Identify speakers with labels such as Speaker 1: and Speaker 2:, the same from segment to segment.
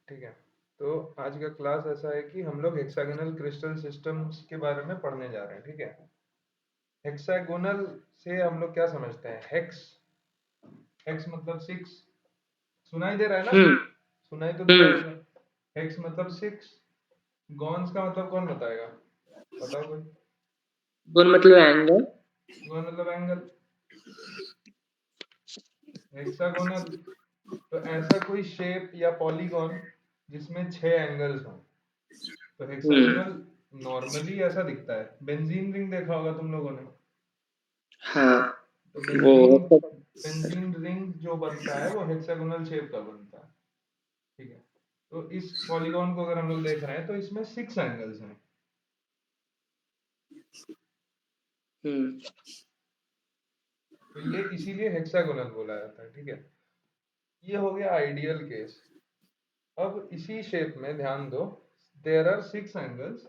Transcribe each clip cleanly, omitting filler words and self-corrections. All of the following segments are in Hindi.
Speaker 1: ठीक है। तो आज का क्लास ऐसा है कि हम लोग हेक्सागोनल क्रिस्टल सिस्टम्स के बारे में पढ़ने जा रहे हैं। ठीक है। हेक्सागोनल से हम लोग क्या समझते हैं? हेक्स, हेक्स मतलब सिक्स। सुनाई दे रहा है ना? सुनाई तो दे रहा होगा। हेक्स मतलब सिक्स। गॉन्स का मतलब कौन बताएगा? बताओ कोई।
Speaker 2: गुण मतलब एंगल।
Speaker 1: गॉन मतलब एंगल। हेक्सागोनल तो ऐसा कोई शेप या पॉलीगॉन जिसमें 6 एंगल्स हों। तो हेक्सागोनल नॉर्मली ऐसा दिखता है। बेंजीन रिंग देखा होगा तुम लोगों ने।
Speaker 2: हाँ
Speaker 1: तो
Speaker 2: वो
Speaker 1: बेंजीन रिंग जो बनता है वो हेक्सागोनल शेप का बनता है। ठीक है। तो इस पॉलीगॉन को अगर हम लोग देख रहे हैं तो इसमें 6 एंगल्स हैं। तो ये इसीलिए हेक्सागोनल बोला जाता है। ठीक है। ये हो गया आइडियल केस। अब इसी शेप में ध्यान दो, there are 6 angles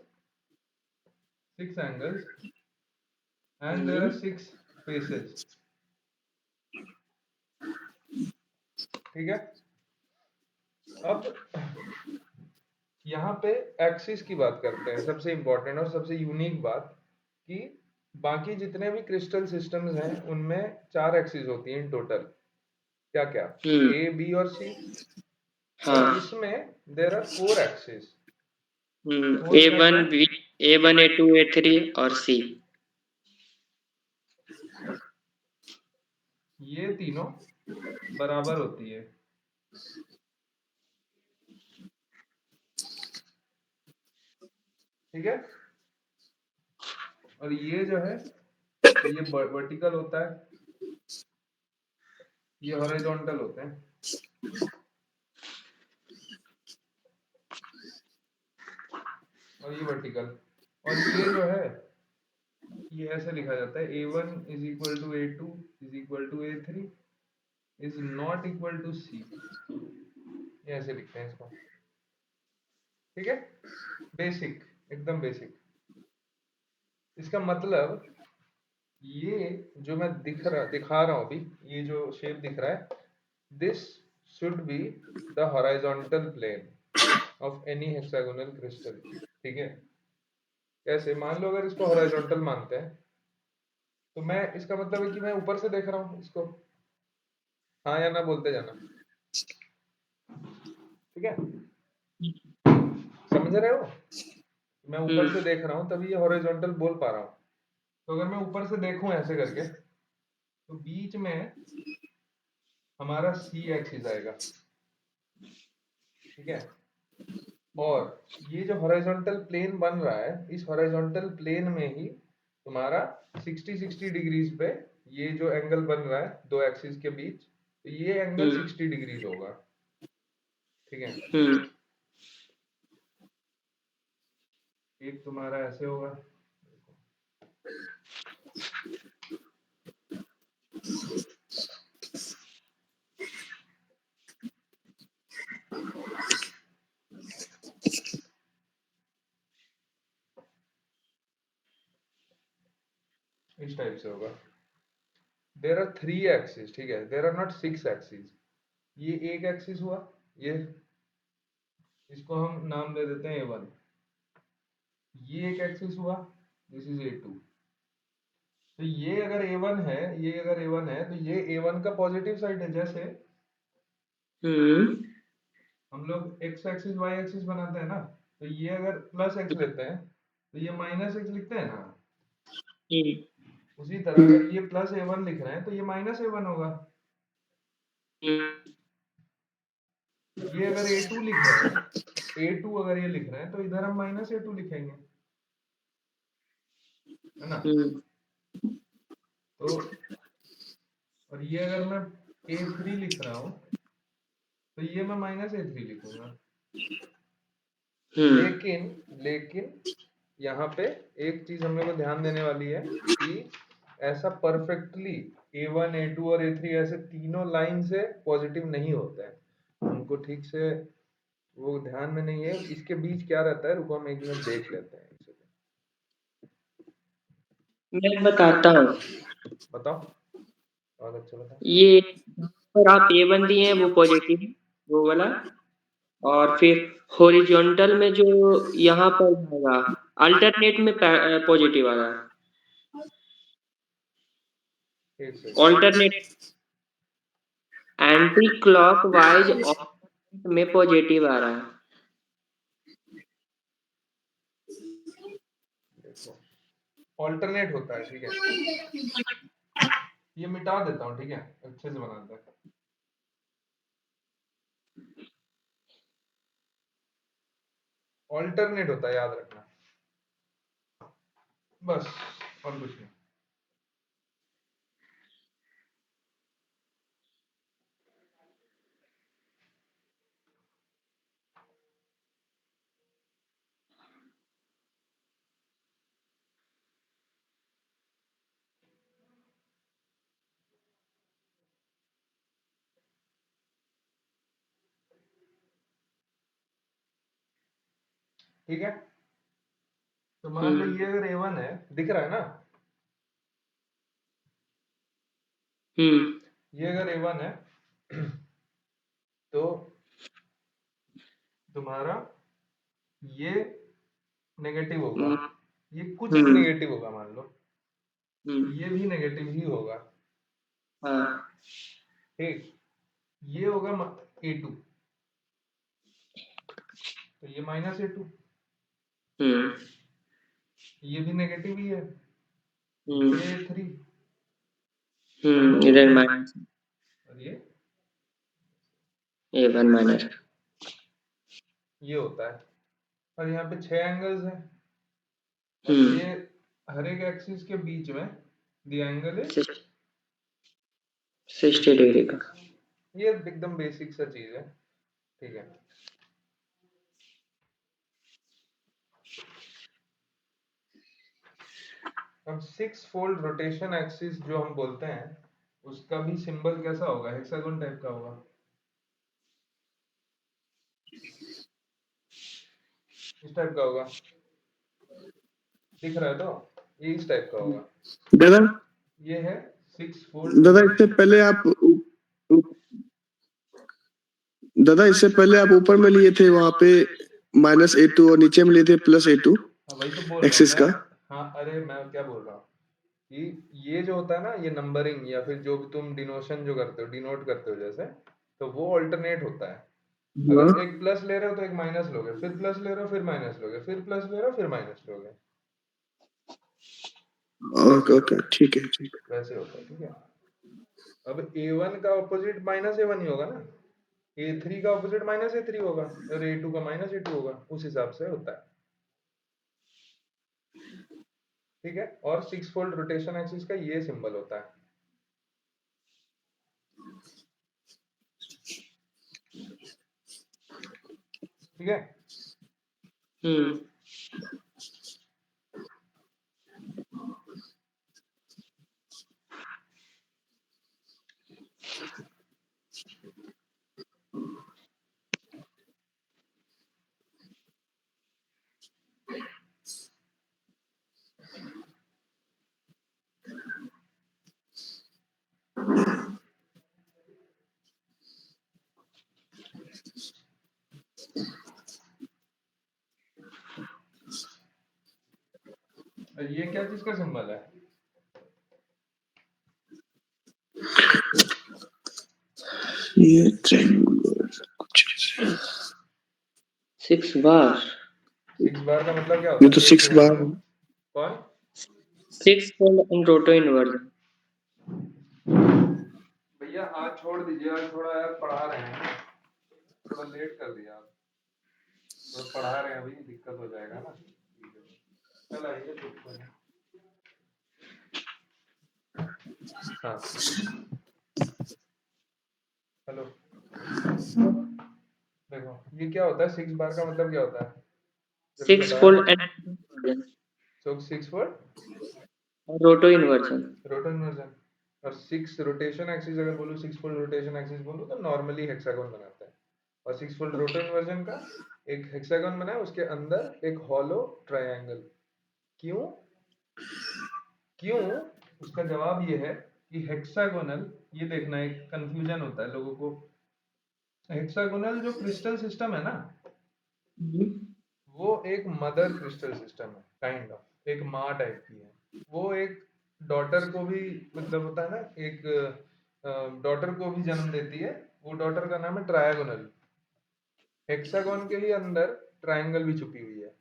Speaker 1: and there are 6 faces. ठीक है। अब यहाँ पे एक्सिस की बात करते हैं। सबसे इंपॉर्टेंट और सबसे यूनिक बात कि बाकी जितने भी क्रिस्टल सिस्टम्स हैं उनमें 4 एक्सिस होती हैं इन टोटल। क्या क्या? ए, बी और सी। और इसमें there are 4 axis.
Speaker 2: A1 B, A1 A2 A3 और C।
Speaker 1: ये तीनों बराबर होती है। ठीक है। और ये जो है ये वर्टिकल होता है, ये हॉरिजॉन्टल होते हैं। और ये वर्टिकल। और ये जो है ये ऐसे लिखा जाता है A1 is equal to A2 is equal to A3 is not equal to C। ये ऐसे लिखते हैं इसको। ठीक है। बेसिक, एकदम बेसिक। इसका मतलब ये जो मैं दिखा रहा हूं अभी, ये जो शेप दिख रहा है, this should be the horizontal plane of any hexagonal crystal. ठीक है। कैसे? मान लो अगर इसको हॉरिजॉन्टल मानते हैं तो मैं, इसका मतलब है कि मैं ऊपर से देख रहा हूं इसको। हाँ या ना बोलते जाना। ठीक है। समझ रहे हो? मैं ऊपर से देख रहा हूं तभी ये हॉरिजॉन्टल बोल पा रहा हूं। तो अगर मैं ऊपर से देखूं ऐसे करके तो बीच में हमारा सी एक्सिस आएगा। ठीक है। और ये जो हॉरिजॉन्टल प्लेन बन रहा है, इस हॉरिजॉन्टल प्लेन में ही तुम्हारा 60 डिग्रीज पे ये जो एंगल बन रहा है दो एक्सिस के बीच, तो ये एंगल 60 डिग्रीज होगा। ठीक है। एक तुम्हारा ऐसे होगा। इस टाइप से होगा। There are 3 axis. ठीक है। There are not 6 axis. ये एक एक्सिस हुआ, ये, इसको हम नाम दे देते हैं A1। ये एक एक्सिस हुआ, दिस इज A2। तो ये अगर A1 है, ये अगर A1 है तो ये A1 का पॉजिटिव साइड है। जैसे हम लोग x एक्सिस y एक्सिस बनाते हैं ना, तो ये अगर प्लस x लेते हैं तो ये माइनस x लिखते हैं ना। उसी तरह अगर ये प्लस A1 लिख रहे हैं तो ये माइनस A1 होगा। ये अगर A2 लिख रहे हैं, A2 अगर ये लिख रहे हैं तो इधर हम माइनस A2 लिखेंगे, है ना? तो और ये अगर मैं A3 लिख रहा हूं तो ये मैं माइनस A3 लिखूंगा। लेकिन लेकिन यहाँ पे एक चीज हम लोग को ध्यान देने वाली है कि ऐसा परफेक्टली A1 A2 और A3 ऐसे तीनों लाइन से पॉजिटिव नहीं होते हैं। उनको ठीक से वो ध्यान में नहीं है। इसके बीच क्या रहता है, रुको हम एक मिनट देख लेते हैं।
Speaker 2: मैं बताता हूँ।
Speaker 1: बताओ। बहुत अच्छा बताओ।
Speaker 2: ये पर आप A1 दिए हैं वो पॉजिटिव, वो वाला। और फिर हॉरिजॉन्टल में जो यहाँ पर जाएगा अल्टरनेट में पॉजिटिव आ रहा है,
Speaker 1: एक second.
Speaker 2: Alternate anti clock wise में पॉजिटिव आ रहा है।
Speaker 1: देखो ऑल्टरनेट होता है, ठीक है, ये मिटा देता हूँ, ठीक है, अच्छे से बनाते हैं। ऑल्टरनेट होता है, याद रखना, बस और कुछ नहीं। ठीक है, तो मान लो ये अगर A1 है, दिख रहा है ना, ये अगर A1 है तो तुम्हारा ये नेगेटिव होगा, ये कुछ भी नेगेटिव होगा, मान लो ये भी नेगेटिव ही होगा,
Speaker 2: हाँ,
Speaker 1: ठीक, ये होगा A2, तो ये -A2, ये भी नेगेटिव ही है, ये A3,
Speaker 2: इधर माइनस
Speaker 1: और ये
Speaker 2: A1 माइनस,
Speaker 1: ये होता है, और यहाँ पे 6 एंगल्स हैं, और ये हर एक एक्सिस के बीच में द एंगल इज
Speaker 2: 60 डिग्री का।
Speaker 1: ये एकदम बेसिक सा चीज है, ठीक है। अब 6 फोल्ड रोटेशन एक्सिस जो हम बोलते हैं, उसका भी सिंबल कैसा होगा, हेक्सागोन टाइप का होगा, इस टाइप का होगा, दिख रहा है, तो ये इस टाइप का होगा।
Speaker 3: दादा
Speaker 1: ये है 6 फोल्ड।
Speaker 3: दादा इससे पहले आप दादा इससे पहले आप ऊपर में लिए थे वहां पे -A2 और नीचे में लिए थे +A2
Speaker 1: हाँ वही तो बोल रहा
Speaker 3: एक्सिस
Speaker 1: हूँ
Speaker 3: का।
Speaker 1: मैं, हाँ अरे मैं क्या बोल रहा हूँ कि ये जो होता है ना, ये नंबरिंग या फिर जो भी तुम डिनोशन जो करते हो, डिनोट करते हो जैसे, तो वो अल्टरनेट होता है। अगर एक प्लस ले रहे हो तो एक माइनस लोगे, फिर प्लस ले रहे हो फिर माइनस लोगे, फिर प्लस ले रहे हो फिर माइनस लोगे,
Speaker 3: ओके ओके ठीक है ठीक है।
Speaker 1: वैसे होता है, ठीक है। अब A1 का ऑपोजिट -A1 ही होगा ना, A3 का ऑपोजिट -A3 होगा, और A2 का -A2 होगा, उस हिसाब से होता है, ठीक है। और 6 फोल्ड रोटेशन एक्सिस का ये सिंबल होता है, ठीक है। और ये क्या चीज का सिंबल है,
Speaker 3: ये ट्रायंगुलर कुछ
Speaker 2: 6 बार,
Speaker 1: 6 बार का मतलब क्या होता
Speaker 3: ये
Speaker 1: है,
Speaker 3: तो 6 बार
Speaker 1: कौन
Speaker 2: 6 फोल्ड इन रोटो इन्वर्जन।
Speaker 1: भैया, आज छोड़ दीजिए, आज थोड़ा यार पढ़ा रहे हैं, थोड़ा लेट कर दिया आप, थोड़ा पढ़ा रहे हैं, अभी दिक्कत हो जाएगा ना, चल आइए चुप हो जाए। हाँ हेलो, देखो ये क्या होता है, 6 बार का मतलब क्या होता है, जल्दी
Speaker 2: 6
Speaker 1: बताओ।
Speaker 2: फोल्ड एंड
Speaker 1: So 6 फोल्ड
Speaker 2: रोटो इन्वर्जन।
Speaker 1: रोटन इन्वर्जन, और 6 रोटेशन एक्सिस अगर बोलूं, 6 फोल्ड रोटेशन एक्सिस बोलूं तो नॉर्मली हेक्सागोन बनाता है, और 6 फोल्ड रोटन इन्वर्जन का एक हेक्सागोन बना है, उसके अंदर एक हॉलो ट्रायंगल। क्यों क्यों, उसका जवाब ये है कि हेक्सागोनल, ये देखना एक कंफ्यूजन होता है लोगों को, हेक्सागोनल जो क्रिस्टल सिस्टम है ना, वो एक मदर क्रिस्टल सिस्टम है, काइंड ऑफ एक माँ टाइप की है। वो एक डॉटर को भी, मतलब होता है ना, एक डॉटर को भी जन्म देती है। वो डॉटर का नाम है ट्रायगोनल। हेक्सागोन के ही अंदर ट्रायंगल भी छुपी हुई है।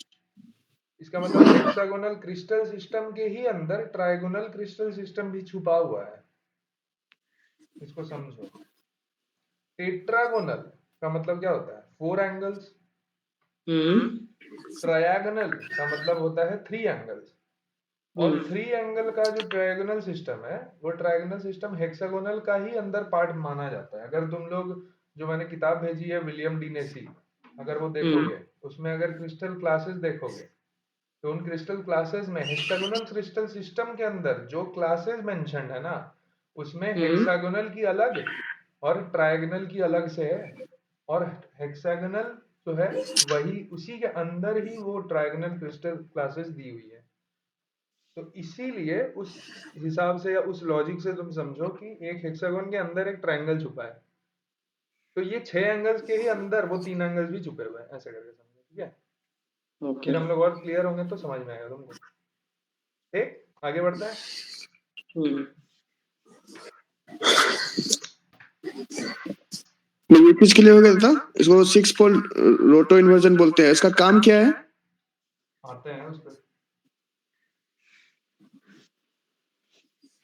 Speaker 1: इसका मतलब हेक्सागोनल क्रिस्टल सिस्टम के ही अंदर ट्रायगोनल क्रिस्टल सिस्टम भी छुपा हुआ है। इसको समझो। टेट्रागोनल का मतलब क्या होता है? 4 एंगल्स। ट्रायगोनल का मतलब होता है 3 एंगल्स। और 3 एंगल का जो ट्रायगोनल सिस्टम है, वो ट्रायगोनल सिस्टम हेक्सागोनल का ही अंदर पार्ट माना जाता है। अगर तुम लोग, जो मैंने किताब भेजी है विलियम डी नेसी, अगर वो देखोगे, उसमें अगर क्रिस्टल क्लासेस देखोगे, तो उन क्रिस्टल क्लासेस में हेक्सागोनल क्रिस्टल सिस्टम के अंदर जो क्लासेस मेंशन्ड है ना, उसमें हेक्सागोनल की अलग और ट्रायगोनल की अलग से है। और हेक्सागोनल जो है वही उसी के अंदर ही वो ट्रायगोनल क्रिस्टल क्लासेस दी हुई है। तो इसीलिए उस हिसाब से या उस लॉजिक से तुम समझो कि एक हेक्सागोन के अंदर एक ट्रायंगल छुपा है, तो ये 6 एंगल्स के ही अंदर वो 3 एंगल्स भी छुपे हुए हैं, ऐसे करके समझो। ठीक है,
Speaker 2: ओके।
Speaker 1: फिर हम लोग और क्लियर होंगे तो समझ में आएगा तुमको। ठीक, आगे बढ़ते हैं।
Speaker 3: ये किस के लिए हो गया था? इसको 6 पोल रोटो इन्वर्जन बोलते हैं। इसका काम क्या है?
Speaker 1: आते हैं उस पर।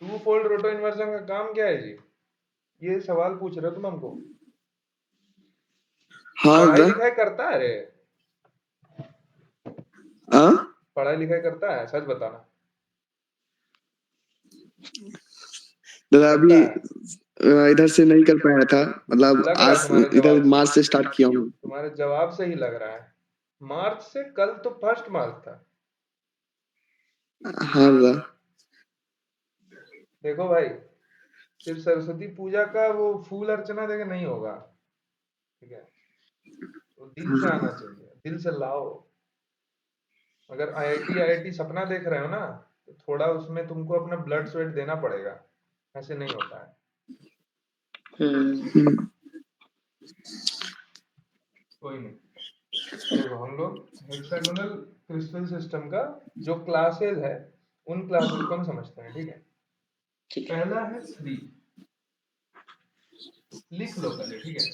Speaker 1: 2 फोल्ड रोटो इन्वर्जन का काम क्या है जी? ये सवाल पूछ रहे हो तुम हमको?
Speaker 3: हाँ
Speaker 1: पढ़ाई
Speaker 3: दादा।
Speaker 1: लिखाई करता है रे?
Speaker 3: हाँ
Speaker 1: पढ़ाई लिखाई करता है, सच बताना।
Speaker 3: दादा,
Speaker 1: करता
Speaker 3: अभी
Speaker 1: है?
Speaker 3: इधर से नहीं कर पाया था, मतलब
Speaker 1: लग रहा है
Speaker 3: आज
Speaker 1: तुम्हारे
Speaker 3: इधर
Speaker 1: जवाब
Speaker 3: मार्च से स्टार्ट किया हूँ।
Speaker 1: तुम्हारे जवाब से ही लग रहा है। मार्च से? कल तो फर्स्ट मार्च था।
Speaker 3: हाँ दादा।
Speaker 1: देखो भाई, सिर्फ सरस्वती पूजा का वो फूल अर्चना देके नहीं होगा। ठीक है, तो दिल से आना चाहिए, दिल से लाओ। अगर आईआईटी सपना देख रहे हो ना, तो थोड़ा उसमें तुमको अपना ब्लड स्वेट देना पड़ेगा, ऐसे नहीं होता है। कोई नहीं। देखो, हम लोग हेक्सागोनल क्रिस्टल सिस्टम का जो क्लासेस है, उन क्लासेस को हम समझते हैं। ठीक है,
Speaker 2: ठीक है।
Speaker 1: पहला है 3, लिख लो पहले। ठीक है,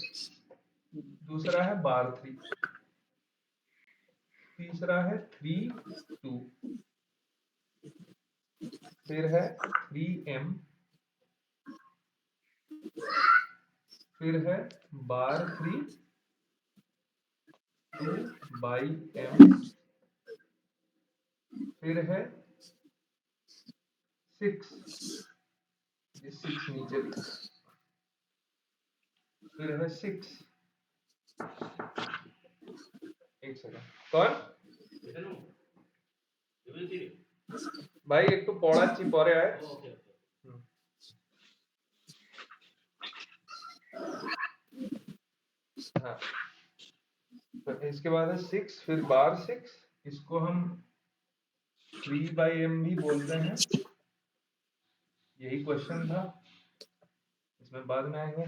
Speaker 1: दूसरा है बार 3, तीसरा है 3 2, फिर है 3m, फिर है बार 3 2/m, फिर है 6, ये 6 नीचे लिखा है, फिर है 6। एक सेकंड, कौन भाई? एक तो पौड़ा चिपौरे आए। हाँ, तो इसके बाद है 6, फिर बार 6। इसको हम 3/m भी बोलते हैं। यही क्वेश्चन था, इसमें बाद में आएंगे।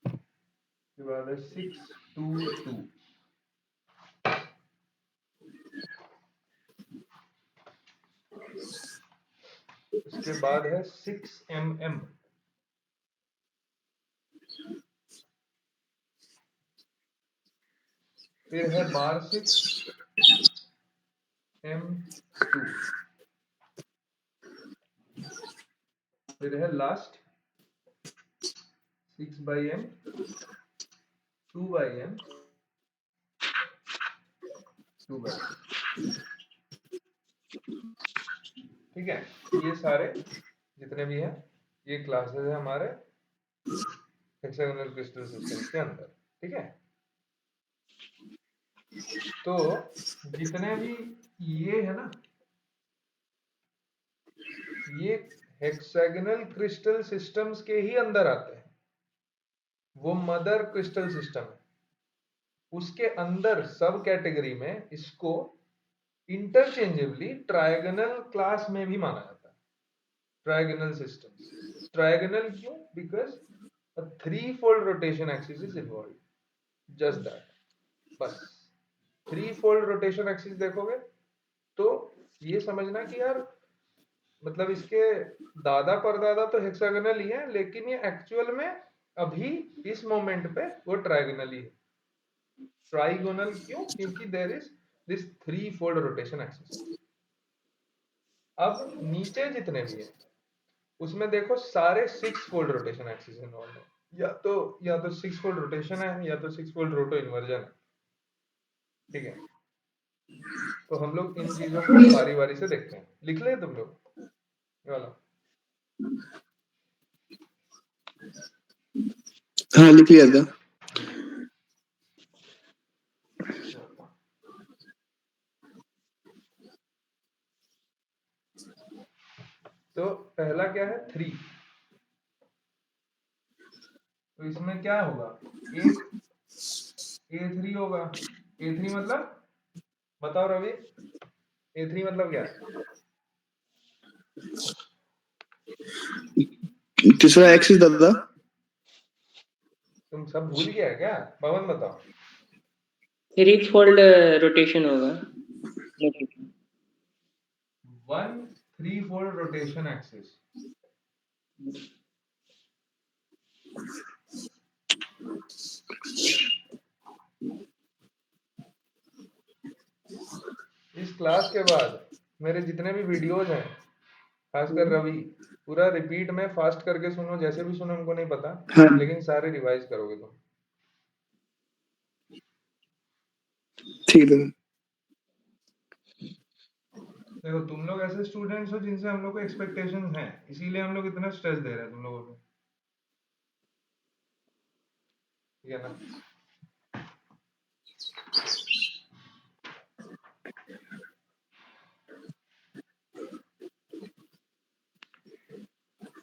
Speaker 1: इसके बाद है 6 2 2। उसके बाद है 6mm, फिर है बार 6 m2, फिर है लास्ट 6/m 2/m 2/m। ठीक है, ये सारे जितने भी हैं, ये क्लासेस है हमारे हेक्सागोनल क्रिस्टल सिस्टम्स के अंदर। ठीक है, तो जितने भी ये है ना, ये हेक्सागोनल क्रिस्टल सिस्टम्स के ही अंदर आते हैं। वो मदर क्रिस्टल सिस्टम है, उसके अंदर सब कैटेगरी में इसको इंटरचेंजेबली ट्रायगोनल क्लास में भी माना जाता है। Trigonal systems. ट्रायगोनल क्यों? Because a 3-fold rotation axis is involved. Just that, बस। 3-fold रोटेशन एक्सिस देखोगे तो ये समझना कि यार मतलब इसके दादा परदादा तो हेक्सागोनल ही है, लेकिन ये एक्चुअल में अभी इस मोमेंट पे वो ट्राइगोनल ही है। ट्राइगोनल क्यों? क्योंकि there is this 3-fold rotation axis. अब नीचे जितने भी है उसमें देखो सारे 6-fold रोटेशन एक्सिस इन्वॉल्व है। या तो 6-fold रोटेशन है या तो 6-fold रोटो इन्वर्जन है, ठीक है। तो हम लोग इन चीजों को बारी बारी से देखते हैं। लिख ले तुम लोग ये वाला।
Speaker 3: हाँ लिख लिया था।
Speaker 1: तो पहला क्या है? 3। तो इसमें क्या होगा? एक A3 होगा। A3 मतलब बताओ रवि, A3 मतलब क्या है?
Speaker 3: तीसरा एक्सिस दादा।
Speaker 1: तुम सब भूल गया है क्या? पवन बताओ।
Speaker 2: 3-fold रोटेशन होगा।
Speaker 1: 1 3-fold रोटेशन एक्सिस। इस क्लास के बाद मेरे जितने भी वीडियोज हैं, खासकर रवि, पूरा रिपीट में फास्ट करके सुनो। जैसे भी सुनो हमको नहीं पता,
Speaker 3: हाँ
Speaker 1: लेकिन सारे रिवाइज करोगे तुम।
Speaker 3: ठीक है।
Speaker 1: देखो तुम लोग ऐसे स्टूडेंट्स हो जिनसे हम लोग को एक्सपेक्टेशंस हैं, इसीलिए हम लोग इतना स्ट्रेस दे रहे हैं तुम लोगों को, ठीक है ना।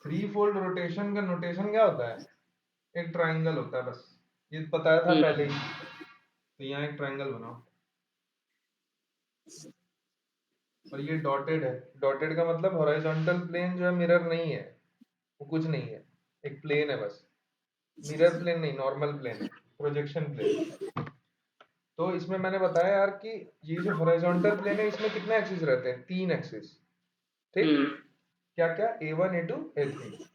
Speaker 1: थ्री फोल्ड रोटेशन का नोटेशन क्या होता है? एक ट्राइंगल होता है, बस। ये बताया था पहले ही। तो यहाँ एक ट्राइंगल बनाओ और ये डॉटेड है। डॉटेड का मतलब हॉरिजॉन्टल प्लेन जो है मिरर नहीं है, वो कुछ नहीं है, एक प्लेन है बस। मिरर प्लेन नहीं, नॉर्मल प्लेन है, प्रोजेक्शन प्लेन। तो इसमें मैंने बताया यार कि ये जो हॉरिजॉन्टल प्लेन है इसमें कितने एक्सिस रहते हैं? 3 एक्सिस, ठीक। क्या क्या? A1 A2 A3।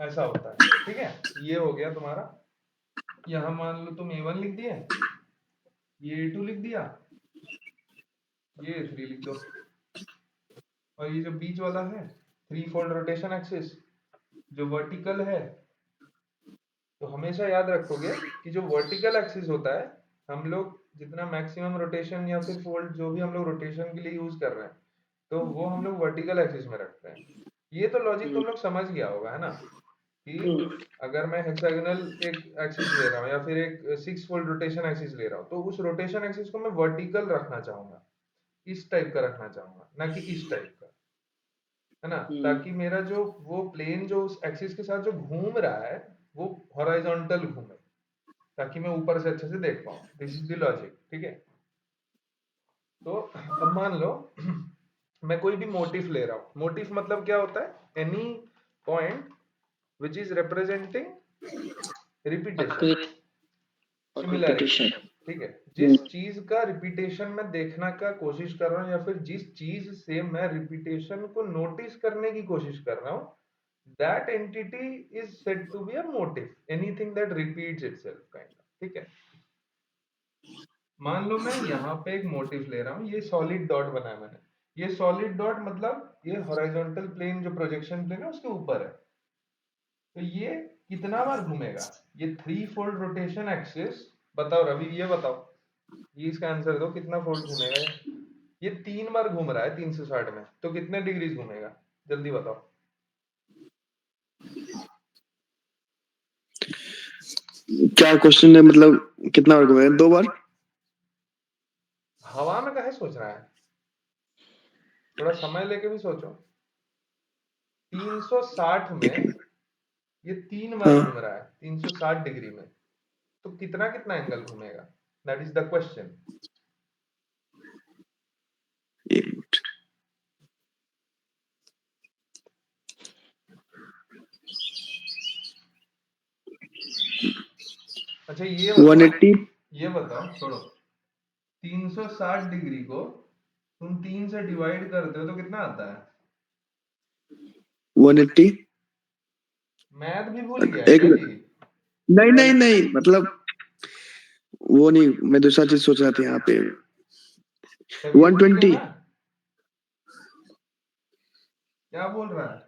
Speaker 1: ऐसा होता है, ठीक है। ये हो गया तुम्हारा। यहाँ मान लो तुम A1 लिख दिए, ये A2 लिख दिया, ये A3 लिख दो। और ये जो बीच वाला है 3-fold रोटेशन एक्सिस जो वर्टिकल है, तो हमेशा याद रखोगे कि जो वर्टिकल एक्सिस होता है, हम लोग जितना मैक्सिमम रोटेशन या फिर फोल्ड जो भी हम लोग रोटेशन के लिए यूज कर रहे हैं, तो वो हम लोग वर्टिकल एक्सिस में रखते हैं। ये तो लॉजिक तुम लोग समझ गया होगा, है ना, कि अगर मैं हेक्सागोनल एक एक्सिस ले रहा हूँ या फिर एक 6-fold रोटेशन एक्सिस ले रहा हूँ, तो उस रोटेशन एक्सिस को मैं वर्टिकल रखना चाहूंगा, इस टाइप का रखना चाहूंगा, ना कि इस टाइप का, है ना। ताकि मेरा जो वो प्लेन जो उस एक्सिस के साथ जो घूम रहा है वो हॉरिजॉन्टल घूमे, ताकि मैं ऊपर से अच्छे से देख पाऊँ। दिस इज द लॉजिक, ठीक है। तो अब मान लो मैं कोई भी मोटिफ ले रहा हूँ। मोटिफ मतलब क्या होता है? Any point which is representing repetition, similarity, ठीक है। जिस चीज का रिपीटेशन मैं देखना का कोशिश कर रहा हूँ या फिर जिस चीज से मैं रिपीटेशन को नोटिस करने की कोशिश कर रहा हूँ, that entity is said to be a motif, anything that repeats itself kind of, ठीक है। मान लो मैं यहाँ पे एक मोटिफ ले रहा हूँ, ये सॉलिड डॉट बनाया मैंने। ये सॉलिड डॉट मतलब ये हॉरिजॉन्टल प्लेन जो प्रोजेक्शन प्लेन है उसके ऊपर है। तो ये कितना बार घूमेगा? ये 3-fold रोटेशन एक्सिस, बताओ रवि, ये बताओ, ये इसका आंसर दो, कितना फोल्ड घूमेगा ये 3 बार घूम रहा है 360 में, तो कितने डिग्रीज घूमेगा? जल्दी बताओ।
Speaker 3: क्या क्वेश्चन है? मतलब कितना बार घुमाया? 2 बार।
Speaker 1: हवा में काहे सोच रहा है? थोड़ा समय लेके भी सोचो। 360 में ये 3 बार
Speaker 3: हाँ।
Speaker 1: घूम रहा है 360 डिग्री में, तो कितना कितना एंगल घूमेगा? That is the question.
Speaker 3: एक मिनट।
Speaker 1: अच्छा ये बताओ
Speaker 3: 180
Speaker 1: छोड़ो, 360 डिग्री को तुम 3 से डिवाइड करते हो तो कितना आता है?
Speaker 3: 180
Speaker 1: मैथ भी भूल गया
Speaker 3: एक
Speaker 1: क्या
Speaker 3: मिनट।
Speaker 1: जी?
Speaker 3: नहीं नहीं नहीं, मतलब वो नहीं, मैं दूसरा चीज सोच रहा था यहाँ पे।
Speaker 1: तब ये ठीक है
Speaker 3: 120।
Speaker 1: ना? क्या बोल रहा है?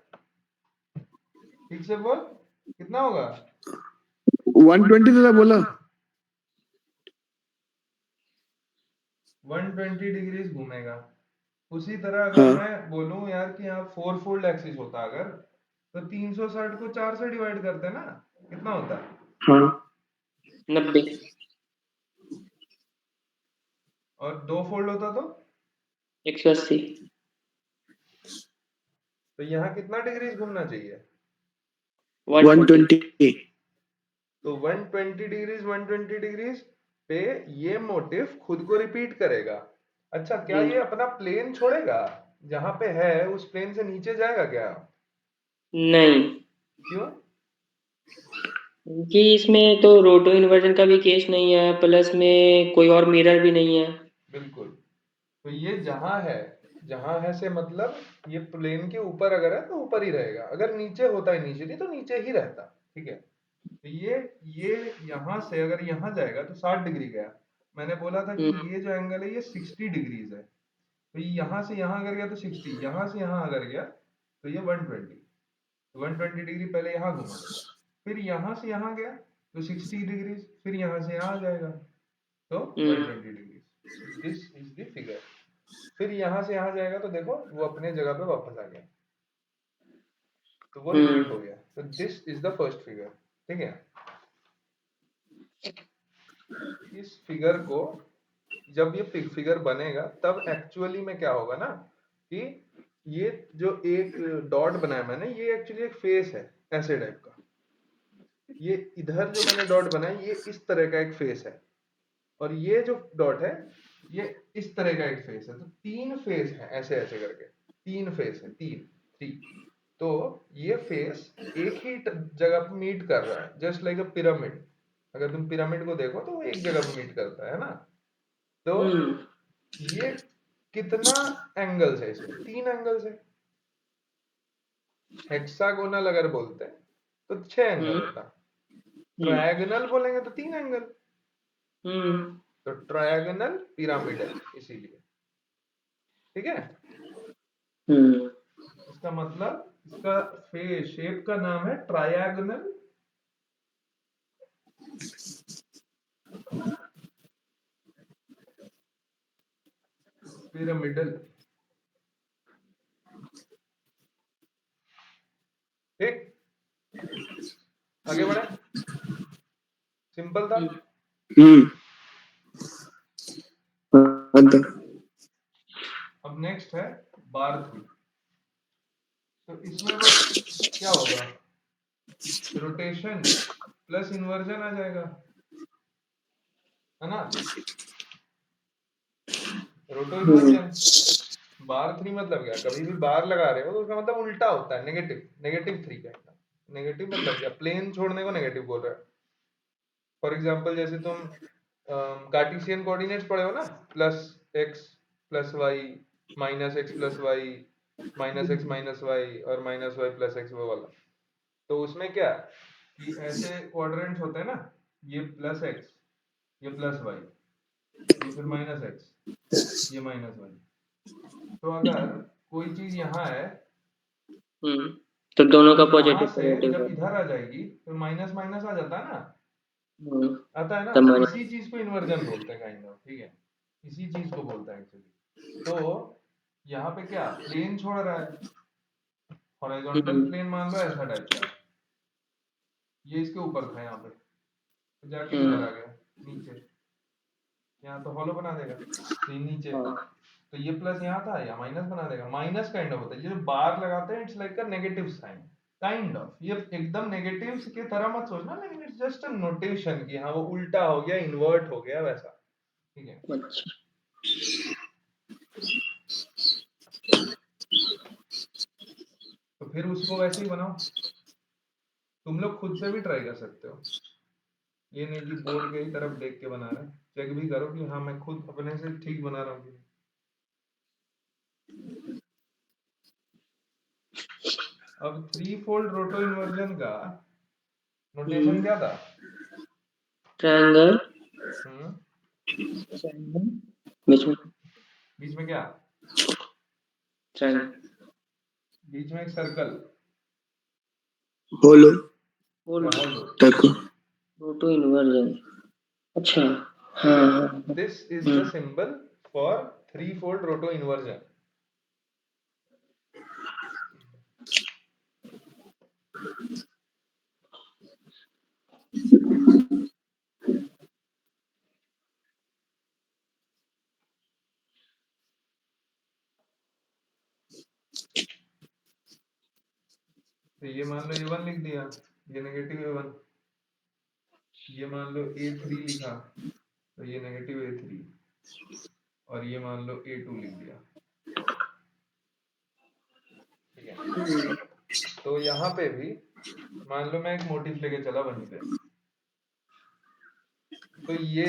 Speaker 1: ठीक से बोल, कितना होगा?
Speaker 3: 120 दादा बोला।
Speaker 1: 120 डिग्री घूमेगा। उसी तरह अगर
Speaker 3: हाँ
Speaker 1: मैं बोलूं यार कि यहाँ 4 फोल्ड एक्सिस होता अगर, तो 360 को 4 से डिवाइड करते ना, कितना होता?
Speaker 3: हाँ
Speaker 2: 90।
Speaker 1: और 2 फोल्ड होता तो
Speaker 2: 180।
Speaker 1: यहाँ कितना डिग्री घूमना चाहिए?
Speaker 2: 120।
Speaker 3: 120।
Speaker 1: तो 120 डिग्री पे ये मोटिव खुद को रिपीट करेगा। अच्छा, क्या ये अपना प्लेन छोड़ेगा? जहां पे है उस प्लेन से नीचे जाएगा क्या?
Speaker 2: नहीं,
Speaker 1: क्यों?
Speaker 2: कि इसमें तो रोटो इन्वर्जन का भी केस नहीं है, प्लस में कोई और मिरर भी नहीं है।
Speaker 1: बिल्कुल। तो ये जहां है से मतलब ये प्लेन के ऊपर अगर है तो ऊपर ही रहेगा, अगर नीचे होता इनिशियली तो नीचे ही रहता। ठीक है, तो ये यहां से अगर यहां जाएगा तो 60 डिग्री गया। मैंने बोला था कि ये जो एंगल है ये 60 डिग्रीज है, तो यहां से यहां अगर गया तो 60, यहां से यहां अगर गया तो ये 120। 120 डिग्री पहले यहाँ घुमा, फिर यहाँ से यहाँ गया तो 60 डिग्री, फिर यहाँ से यहाँ आ जाएगा तो 120 degree. This is the figure. फिर यहाँ से यहाँ जाएगा तो देखो वो अपने जगह पे वापस आ गया, तो वो रिपीट हो गया। तो this is the first figure. ठीक है, इस फिगर को जब ये फिगर बनेगा तब एक्चुअली में क्या होगा ना कि ये जो एक डॉट बनाया मैंने, ये एक्चुअली एक फेस है ऐसे टाइप का। ये इधर जो मैंने डॉट बनाया ये इस तरह का एक फेस है, और ये जो डॉट है ये इस तरह का एक फेस है। तो 3 फेस है ऐसे ऐसे करके, 3 फेस है, 3 3। तो ये फेस एक ही जगह पे मीट कर रहा है, जस्ट लाइक अ पिरामिड। अगर तुम पिरामिड को देखो तो वो एक जगह पे मीट करता है ना। तो ये कितना एंगल्स है? इसमें 3 एंगल्स है। हेक्सागोनल अगर बोलते हैं तो 6 एंगल होता, ट्रायगोनल बोलेंगे तो 3 एंगल। तो ट्रायगोनल पिरामिड है इसीलिए। ठीक है, इसका मतलब इसका शेप का नाम है ट्रायगोनल पिरामिडल। ठीक, आगे बढ़े, सिंपल था। अब नेक्स्ट है बार 3। तो इसमें बस क्या होगा, रोटेशन प्लस इन्वर्जन आ जाएगा, है ना? रोटो इन्वर्जन। बार 3 मतलब क्या, कभी भी बार लगा रहे हो तो उसका मतलब उल्टा होता है, नेगेटिव। नेगेटिव 3 का नेगेटिव मतलब क्या, प्लेन छोड़ने को नेगेटिव बोल रहा है। फॉर एग्जाम्पल जैसे तुम कार्टेशियन कोऑर्डिनेट्स पढ़े हो ना, plus x plus y, minus x plus y, minus x minus y, और माइनस वाई प्लस एक्स, वो वाला। तो उसमें क्या कि ऐसे क्वाड्रेंट्स होते हैं ना, ये प्लस एक्स, ये प्लस वाई, ये फिर माइनस एक्स, ये माइनस वाई। तो अगर कोई चीज यहाँ है
Speaker 2: तो दोनों का
Speaker 1: और यहाँ
Speaker 2: पॉजिटिव
Speaker 1: से
Speaker 2: नेगेटिव
Speaker 1: जब
Speaker 2: है।
Speaker 1: इधर आ जाएगी तो माइनस माइनस आ जाता है ना, आता है ना।
Speaker 2: तब
Speaker 1: तो
Speaker 2: माइनस।
Speaker 1: इसी चीज को इन्वर्जन बोलते हैं काइंड ऑफ। ठीक है, इसी चीज को बोलते हैं एक्चुअली। तो यहाँ पे क्या प्लेन छोड़ रहा है, हॉरिजॉन्टल प्लेन मान लो ऐसा टाइप का, ये इसके ऊपर था यहाँ पे, तो जाके इधर आ गया नीचे, यहाँ तो हॉलो बना देगा, तो ये नीचे। तो ये प्लस यहाँ था, या माइनस बना देगा। माइनस काइंड ऑफ होता है, ये जो बार लगाते हैं it's like a negative sign kind of. ये एकदम नेगेटिव की तरह मत सोचना, लेकिन इट्स जस्ट अ नोटेशन कि हाँ वो उल्टा हो गया, इन्वर्ट हो गया वैसा, ठीक है।
Speaker 2: अच्छा
Speaker 1: तो फिर उसको वैसे ही बनाओ, तुम लोग खुद से भी ट्राई कर सकते हो, ये नहीं कि बोर्ड के ही तरफ देख के बना रहे, चेक भी करो कि हाँ मैं खुद अपने से ठीक बना रहा हूँ। अब 3-fold रोटो इन्वर्जन का नोटेशन क्या था?
Speaker 2: ट्रायंगल बीच में
Speaker 1: बीच में क्या?
Speaker 2: ट्रायंगल
Speaker 1: बीच में एक सर्कल,
Speaker 3: होलो
Speaker 1: या होलो।
Speaker 3: टाइप का।
Speaker 2: रोटो इन्वर्जन। अच्छा हाँ
Speaker 1: this is the symbol for 3-fold रोटो इन्वर्जन। तो ये मान लो A1 लिख दिया, ये नेगेटिव A1। ये मान लो A3 लिखा, तो ये नेगेटिव A3, और ये मान लो A2 लिख दिया, ठीक है। तो यहाँ पे भी मान लो मैं एक मोटिव लेके चला वहीं पे, तो ये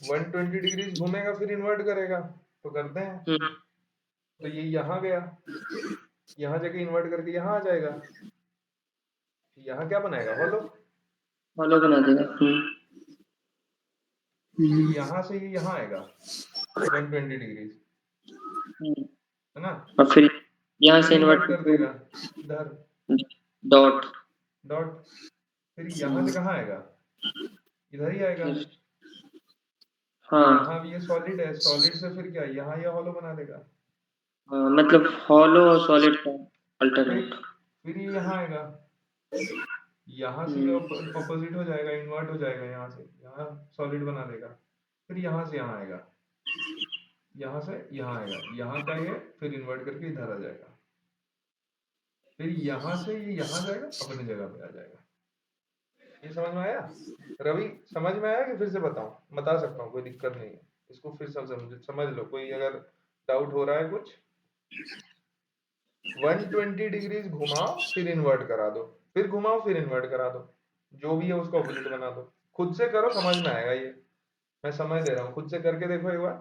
Speaker 1: 120 डिग्रीज घूमेगा फिर इन्वर्ट करेगा, तो करते हैं। तो ये यहाँ गया, यहाँ जाके इन्वर्ट करके यहाँ आ जाएगा, यहाँ क्या बनाएगा? होलो।
Speaker 2: होलो बना देगा।
Speaker 1: फिर यहाँ से ये यहाँ आएगा 120 डिग्रीज, है ना।
Speaker 2: और फिर यहाँ से
Speaker 1: इन्वर्ट
Speaker 2: इन्वर्ट
Speaker 1: कर देगा इधर,
Speaker 2: डॉट
Speaker 1: डॉट। फिर यहाँ से कहाँ आएगा? इधर ही आएगा।
Speaker 2: हाँ
Speaker 1: यहाँ भी ये सॉलिड है, सॉलिड से फिर क्या, यहाँ ये होलो बना देगा।
Speaker 2: हाँ, मतलब हॉलो और सॉलिड का अल्टरनेट।
Speaker 1: फिर ये यहाँ आएगा, यहाँ से ये ऑपोजिट हो जाएगा, इन्वर्ट हो जाएगा, यहाँ से यहाँ सॉलिड बना देगा। फिर यहाँ से यहाँ आएगा, यहाँ से यहाँ आएगा, यहाँ का ये फिर इन्वर्ट करके इधर आ जाएगा। फिर यहाँ से ये यहाँ जाएगा, अपनी जगह पे आ जाएगा। ये समझ में आया रवि? समझ में आया कि फिर से बताऊं? बता सकता हूँ, कोई दिक्कत नहीं है, इसको फिर समझ लो। कोई अगर डाउट हो रहा है कुछ, 120 डिग्रीज घुमाओ फिर इन्वर्ट करा दो, फिर घुमाओ फिर इन्वर्ट करा दो, जो भी है उसको ऑपोजिट बना दो। खुद से करो, समझ में आएगा ये, मैं समझ दे रहा हूँ। खुद से करके देखो एक बार,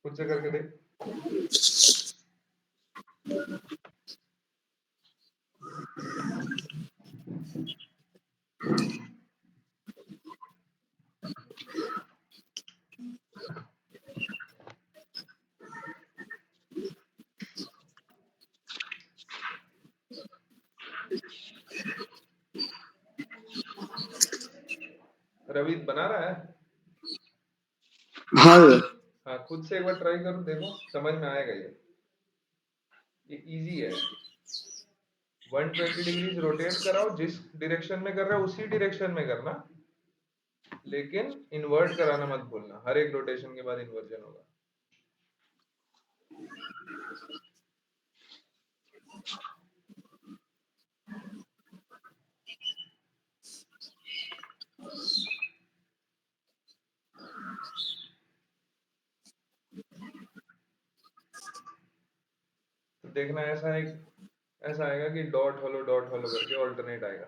Speaker 1: खुद से करके देख। रवि बना रहा है?
Speaker 3: हाँ
Speaker 1: हाँ, खुद से एक बार ट्राई करो, देखो समझ में आएगा ये इजी है। 120 डिग्रीज रोटेट कराओ, जिस डायरेक्शन में कर रहा है उसी डायरेक्शन में करना, लेकिन इन्वर्ट कराना मत भूलना, हर एक रोटेशन के बाद इन्वर्जन होगा। तो देखना ऐसा आएगा कि डॉट होलो करके ऑल्टरनेट आएगा।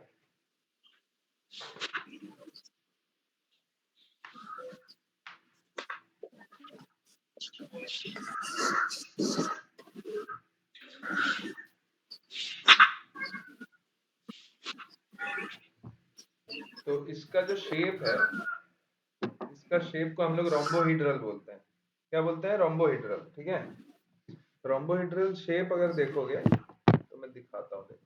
Speaker 1: तो इसका जो शेप है, इसका शेप को हम लोग रोम्बोहेड्रल बोलते हैं। क्या बोलते हैं? रोम्बोहेड्रल, ठीक है। रोम्बोहेड्रल शेप अगर देखोगे तो मैं दिखाता हूँ, देखो।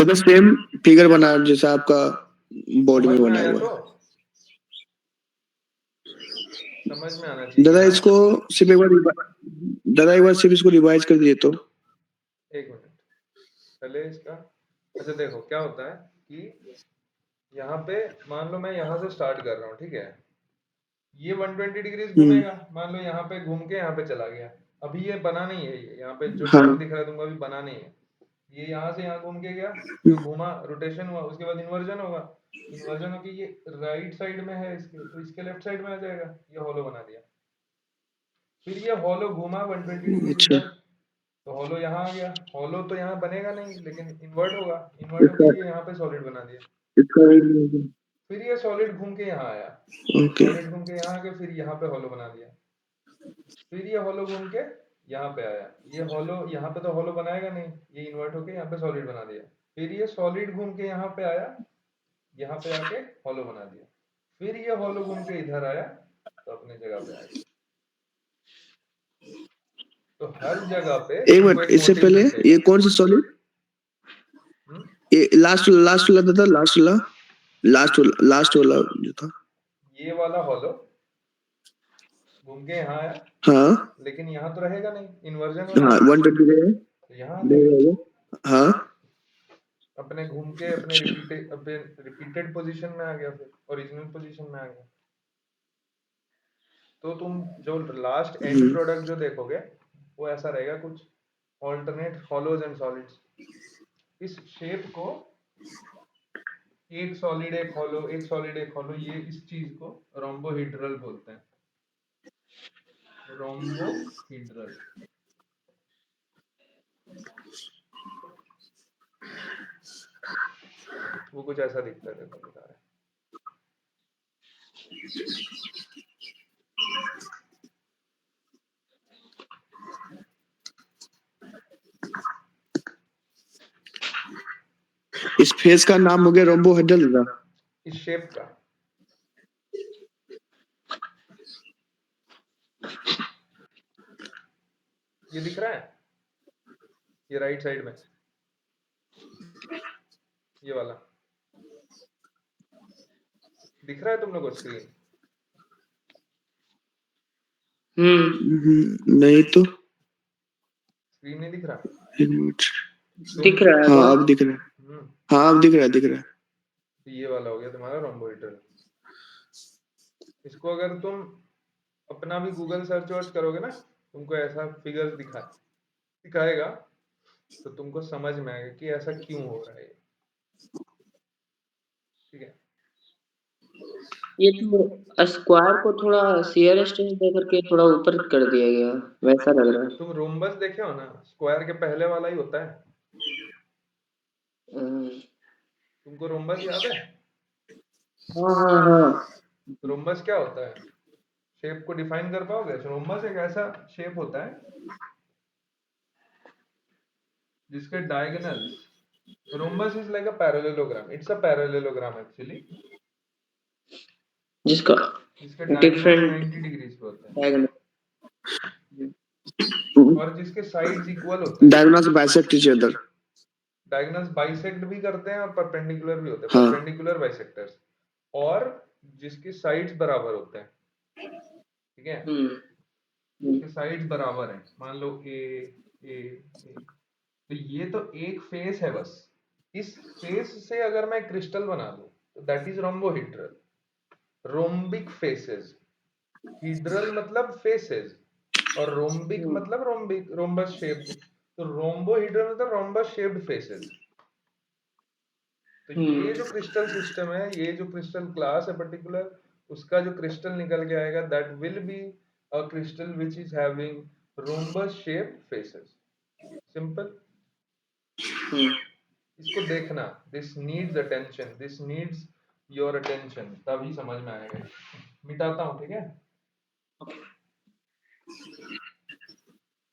Speaker 3: दादा सेम फिगर बना जैसा आपका बॉडी
Speaker 1: समझ
Speaker 3: में
Speaker 1: में
Speaker 3: बना
Speaker 1: आया
Speaker 3: हुआ
Speaker 1: तो
Speaker 3: है।
Speaker 1: समझ में आना चाहिए
Speaker 3: दादा
Speaker 1: हाँ?
Speaker 3: इसको सिर्फ एक बार दादा एक बार सिर्फ इसको रिवाइज कर दिए तो।
Speaker 1: एक मिनट पहले इसका अच्छा देखो क्या होता है कि यहाँ पे मान लो मैं यहाँ से स्टार्ट कर रहा हूँ, ठीक है, ये 120 डिग्रीज घूमेगा, मान लो यहाँ पे घूम के यहाँ पे चला गया, अभी ये बना नहीं है, ये यहाँ पे जो
Speaker 3: हाँ
Speaker 1: डॉट दिख रहा है तुमको अभी बना नहीं है, ये यहाँ से यहाँ घूम के गया, जो घूमा रोटेशन हुआ, उसके बाद इन्वर्जन होगा, इन्वर्जन होके ये राइट साइड में है इसके, तो इसके लेफ्ट साइड में आ जाएगा, ये हॉलो बना दिया। फिर ये हॉलो घूमा 120 डिग्रीज
Speaker 3: अच्छा
Speaker 1: इधर, तो हॉलो यहाँ आ गया, हॉलो तो यहाँ बनेगा नहीं लेकिन इन्वर्ट होगा, इन्वर्ट होके ये यहाँ पे सॉलिड बना दिया।
Speaker 3: इसका
Speaker 1: फिर ये सॉलिड घूम के यहाँ आया,
Speaker 3: ओके
Speaker 1: सॉलिड घूम के यहाँ आके फिर यहाँ पे हॉलो बना दिया, फिर ये हॉलो घूम के यहाँ पे आया, ये हॉलो यहाँ पे तो हॉलो बनाएगा नहीं, ये इन्वर्ट होके यहाँ पे सॉलिड बना दिया, फिर ये सॉलिड घूम के यहाँ पे आया, यहाँ पे आके हॉलो बना दिया, फिर ये हॉलो घूम के इधर आया तो अपने जगह पे आ गया। तो हर जगह पे
Speaker 3: एक
Speaker 1: तुमको
Speaker 3: मिनट
Speaker 1: एक
Speaker 3: इससे
Speaker 1: मोटिव
Speaker 3: पहले
Speaker 1: दिखेगा।
Speaker 3: ये कौन सा सॉलिड
Speaker 1: हम्म?
Speaker 3: ये लास्ट लास्ट वाला दादा लास्ट वाला जो था
Speaker 1: ये वाला हॉलो घूम के यहाँ आया,
Speaker 3: हाँ
Speaker 1: लेकिन यहाँ तो रहेगा नहीं, इन्वर्जन हो
Speaker 3: हाँ
Speaker 1: जाएगा,
Speaker 3: 120
Speaker 1: तो यहाँ आ जाएगा,
Speaker 3: हाँ
Speaker 1: अपने घूम के अपने रिपीटेड पोजीशन में आ गया, फिर ओरिजिनल पोजीशन में आ गया। तो तुम जो लास्ट एंड प्रोडक्ट जो देखोगे वो ऐसा रहेगा कुछ, ऑल्टरनेट हॉलोज एंड सॉलिड्स। इस शेप को एक सॉलिड एक हॉलो, एक सॉलिड एक हॉलो, ये इस चीज को रोम्बोहेड्रल बोलते हैं, रोम्बोहेड्रल। वो कुछ ऐसा दिखता है, देखो दिखा रहा है।
Speaker 3: इस फेस का नाम हो गया रोम्बोहेड्रल दादा।
Speaker 1: इस शेप का ये दिख रहा है, ये राइट साइड में ये वाला दिख रहा है तुम लोग को स्क्रीन?
Speaker 3: नहीं तो
Speaker 1: स्क्रीन नहीं दिख रहा?
Speaker 3: एक मिनट
Speaker 2: दिख रहा है
Speaker 3: हाँ अब दिख रहा है हाँ अब दिख रहा है
Speaker 1: तो ये वाला हो गया तुम्हारा रोम्बोहेड्रल। इसको अगर तुम अपना भी गूगल सर्च वर्च करोगे ना, तुमको ऐसा फिगर्स दिखाएगा, तो तुमको समझ में आएगा कि ऐसा क्यों हो रहा है, ठीक है।
Speaker 2: ये तो स्क्वायर को थोड़ा शेयर स्टेज दे करके थोड़ा ऊपर कर दिया गया, वैसा लग रहा है।
Speaker 1: तुम रोम्बस देखे हो ना, स्क्वायर के पहले वाला ही होता है। तुमको रोम्बस याद है?
Speaker 2: हाँ
Speaker 1: रोम्बस क्या होता है, शेप को डिफाइन कर पाओगे? रोम्बस एक ऐसा शेप होता है जिसके diagonals, rhombus is like a parallelogram, it's a parallelogram actually,
Speaker 2: जिसका
Speaker 1: जिसके डायगोनल्स
Speaker 2: डिफरेंट
Speaker 1: 90 डिग्रीज पे होते हैं
Speaker 2: डायगोनल
Speaker 1: और जिसके साइड्स इक्वल होते हैं।
Speaker 3: Diagonals bisect each other
Speaker 1: diagonals bisect भी करते हैं और परपेंडिकुलर भी होते हैं,
Speaker 3: हाँ
Speaker 1: परपेंडिकुलर बाइसेक्टर्स, और जिसके साइड्स बराबर होते हैं, ठीक है, जिसके साइड्स बराबर हैं, मान लो ए ए ए, तो ये तो एक फेस है बस, इस फेस से अगर मैं क्रिस्टल बना दूं तो that is rhombohedral, rhombic faces, hedral मतलब फेसेस और रोम्बिक मतलब रोम्बिक रोम्बस शेप्ड, तो रोम्बोहेड्रल मतलब रोम्बस शेप्ड फेसेस। तो ये जो क्रिस्टल सिस्टम है, ये जो क्रिस्टल क्लास है पर्टिकुलर, उसका जो क्रिस्टल निकल के आएगा that will be a crystal which is having rhombus shaped faces. Simple. इसको देखना, this needs attention, this needs your attention, तभी समझ में आएगा। मिटाता हूँ, ठीक है।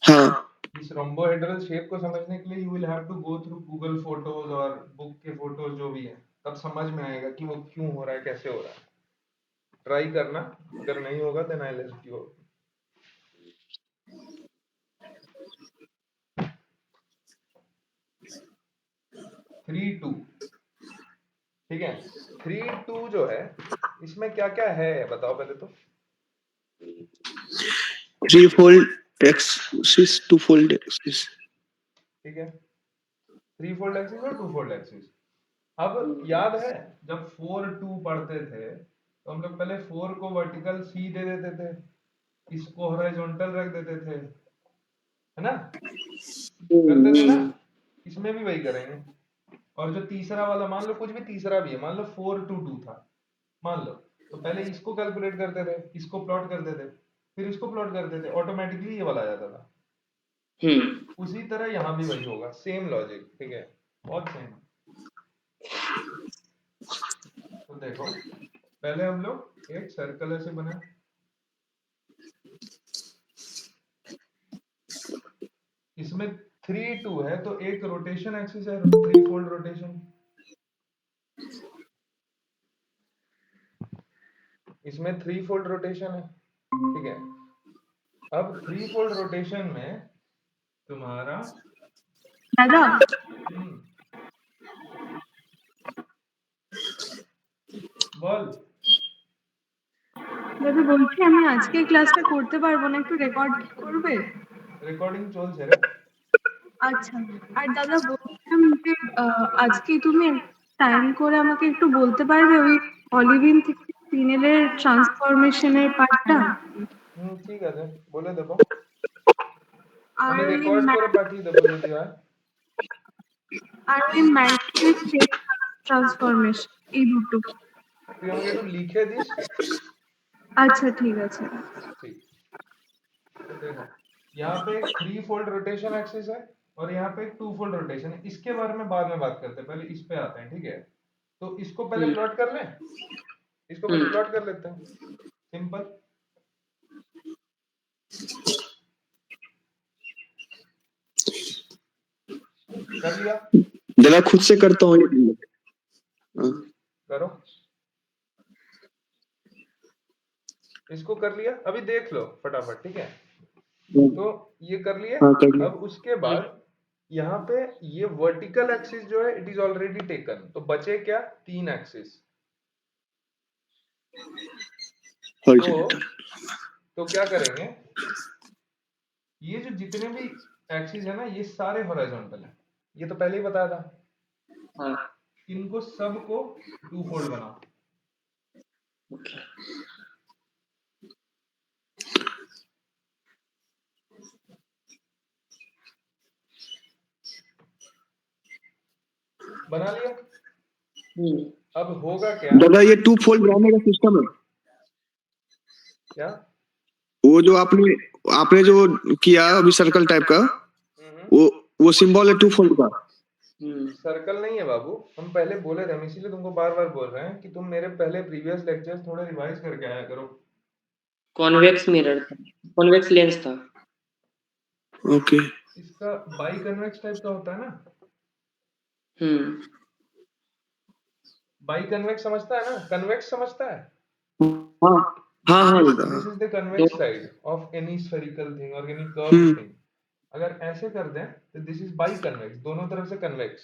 Speaker 3: हाँ
Speaker 1: इस रोम्बोहेड्रल शेप को समझने के लिए you will have to go through Google photos और बुक के फोटोज जो भी है, तब समझ में आएगा कि वो क्यों हो रहा है, कैसे हो रहा है। ट्राई करना, अगर नहीं होगा then I will help you. 3 2, ठीक है। 3 2 जो है इसमें क्या क्या है बताओ पहले तो।
Speaker 3: 3-fold axis, 2-fold axis.
Speaker 1: ठीक है, 3 फोल्ड एक्सिस और 2 फोल्ड एक्सिस। अब याद है जब 4 2 पढ़ते थे तो हम लोग पहले 4 को वर्टिकल सी दे देते थे, इसको हॉरिजॉन्टल रख देते थे, है ना, करते थे ना। इसमें भी वही करेंगे। और जो तीसरा वाला, मान लो कुछ भी तीसरा भी है, मान लो 4 2 2 था, मान लो, तो पहले इसको कैलकुलेट करते थे, इसको प्लॉट करते थे, फिर इसको प्लॉट करते थे, ऑटोमेटिकली ये वाला आ जाता था। उसी तरह यहाँ भी वही होगा, सेम लॉजिक, ठीक है, बहुत सेम। तो देखो पहले हम लोग एक सर्कल ऐसे बनाए, इसमें 3 2 है तो एक रोटेशन एक्सिस है, 3 फोल्ड रोटेशन। इसमें 3 फोल्ड रोटेशन है, ठीक है। अब 3 फोल्ड रोटेशन में तुम्हारा
Speaker 4: দাদা
Speaker 1: বল।
Speaker 4: দাদা বলছি আমি আজকে ক্লাসটা করতে পারবো না, একটু রেকর্ড করবে?
Speaker 1: রেকর্ডিং চলছে রে।
Speaker 4: আচ্ছা, আর দাদা বলছিলাম যে আজকে তুমি টাইম করে আমাকে একটু বলতে পারবে ওই অলিভিন থেকে ফিনেলের ট্রান্সফরমেশনের পার্টটা?
Speaker 1: ঠিক আছে, বলে দেবো।
Speaker 4: আর
Speaker 1: আমি
Speaker 4: ওই
Speaker 1: রেকর্ড করে পাঠিয়ে দেবো যদি হয়।
Speaker 4: আর ওই ম্যাট্রিক্স স্টেট ট্রান্সফরমেশন, এই দুটো।
Speaker 1: তুই আমাকে একটু লিখে দিস।
Speaker 4: আচ্ছা ঠিক আছে।
Speaker 1: ठीक, तो देखो यहाँ पे एक 3 फोल्ड रोटेशन एक्सिस है और यहाँ पे एक 2 फोल्ड रोटेशन है। इसके बारे में बाद में बात करते हैं, पहले इस पे आते हैं, ठीक है। तो इसको पहले प्लॉट कर लें, इसको पहले प्लॉट कर लेते हैं, सिंपल। कर लिया?
Speaker 3: दादा खुद से करता हूँ ये।
Speaker 1: करो, इसको कर लिया, अभी देख लो फटाफट, ठीक है। तो ये कर लिए।
Speaker 3: हाँ, कर लिया।
Speaker 1: अब उसके बाद यहाँ पे ये वर्टिकल एक्सिस जो है इट इज ऑलरेडी टेकन, तो बचे क्या, 3 एक्सिस। तो क्या करेंगे, ये जो जितने भी एक्सिस है ना ये सारे हॉरिजॉन्टल है, ये तो पहले ही बताया था। इनको सबको 2 फोल्ड बनाओ। बना लिया? अब होगा क्या
Speaker 3: दादा ये 2 फोल्ड बनाने का सिस्टम है
Speaker 1: क्या?
Speaker 3: वो जो आपने जो किया अभी सर्कल टाइप का, वो सिंबल है 2 फोल्ड का।
Speaker 1: सर्कल नहीं है बाबू, हम पहले बोले थे, हम इसीलिए तुमको बार बार बोल रहे हैं कि तुम मेरे पहले प्रीवियस लेक्चर्स थोड़े रिवाइज करके आया करो।
Speaker 2: कॉन्वेक्स मिरर था, कॉन्वेक्स लेंस था।
Speaker 3: ओके,
Speaker 1: इसका बाई कन्वेक्स टाइप का होता है ना। बाई कन्वेक्स समझता है ना, कन्वेक्स समझता है।
Speaker 3: हाँ
Speaker 1: this is the convex side of any spherical thing और एनी कर्व्ड थिंग। अगर ऐसे कर दें तो दिस इज बाई कन्वेक्स, दोनों तरफ से कन्वेक्स।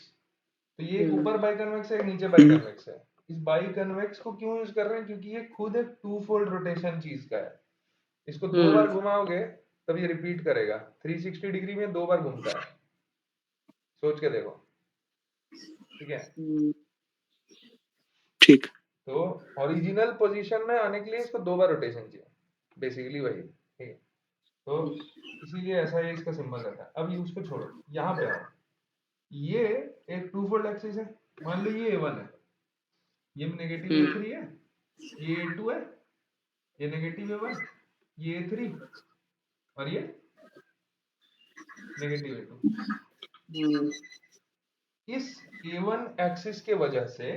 Speaker 1: तो ये ऊपर बाई कन्वेक्स है, नीचे बाई कन्वेक्स है। इस बाई कन्वेक्स को क्यों यूज कर रहे हैं, क्योंकि ये खुद एक 2 फोल्ड रोटेशन चीज का है। इसको 2 बार घुमाओगे तब ये रिपीट करेगा, 360 डिग्री में 2 बार घूमता है, सोच के देखो, ठीक है।
Speaker 3: ठीक।
Speaker 1: तो ओरिजिनल पोजीशन में आने के लिए इसको 2 बार रोटेशन चाहिए, बेसिकली वही, ठीक है। तो इसीलिए ऐसा ही इसका सिंबल रहता है। अब ये उसको छोड़ो, यहाँ पे आओ। ये एक 2 फोल्ड एक्सिस है, मान लो ये A1 है, ये नेगेटिव A3 है, ये A2 है, ये नेगेटिव A1, ये A3 और ये नेगेटिव A2। इस A1 एक्सिस के वजह से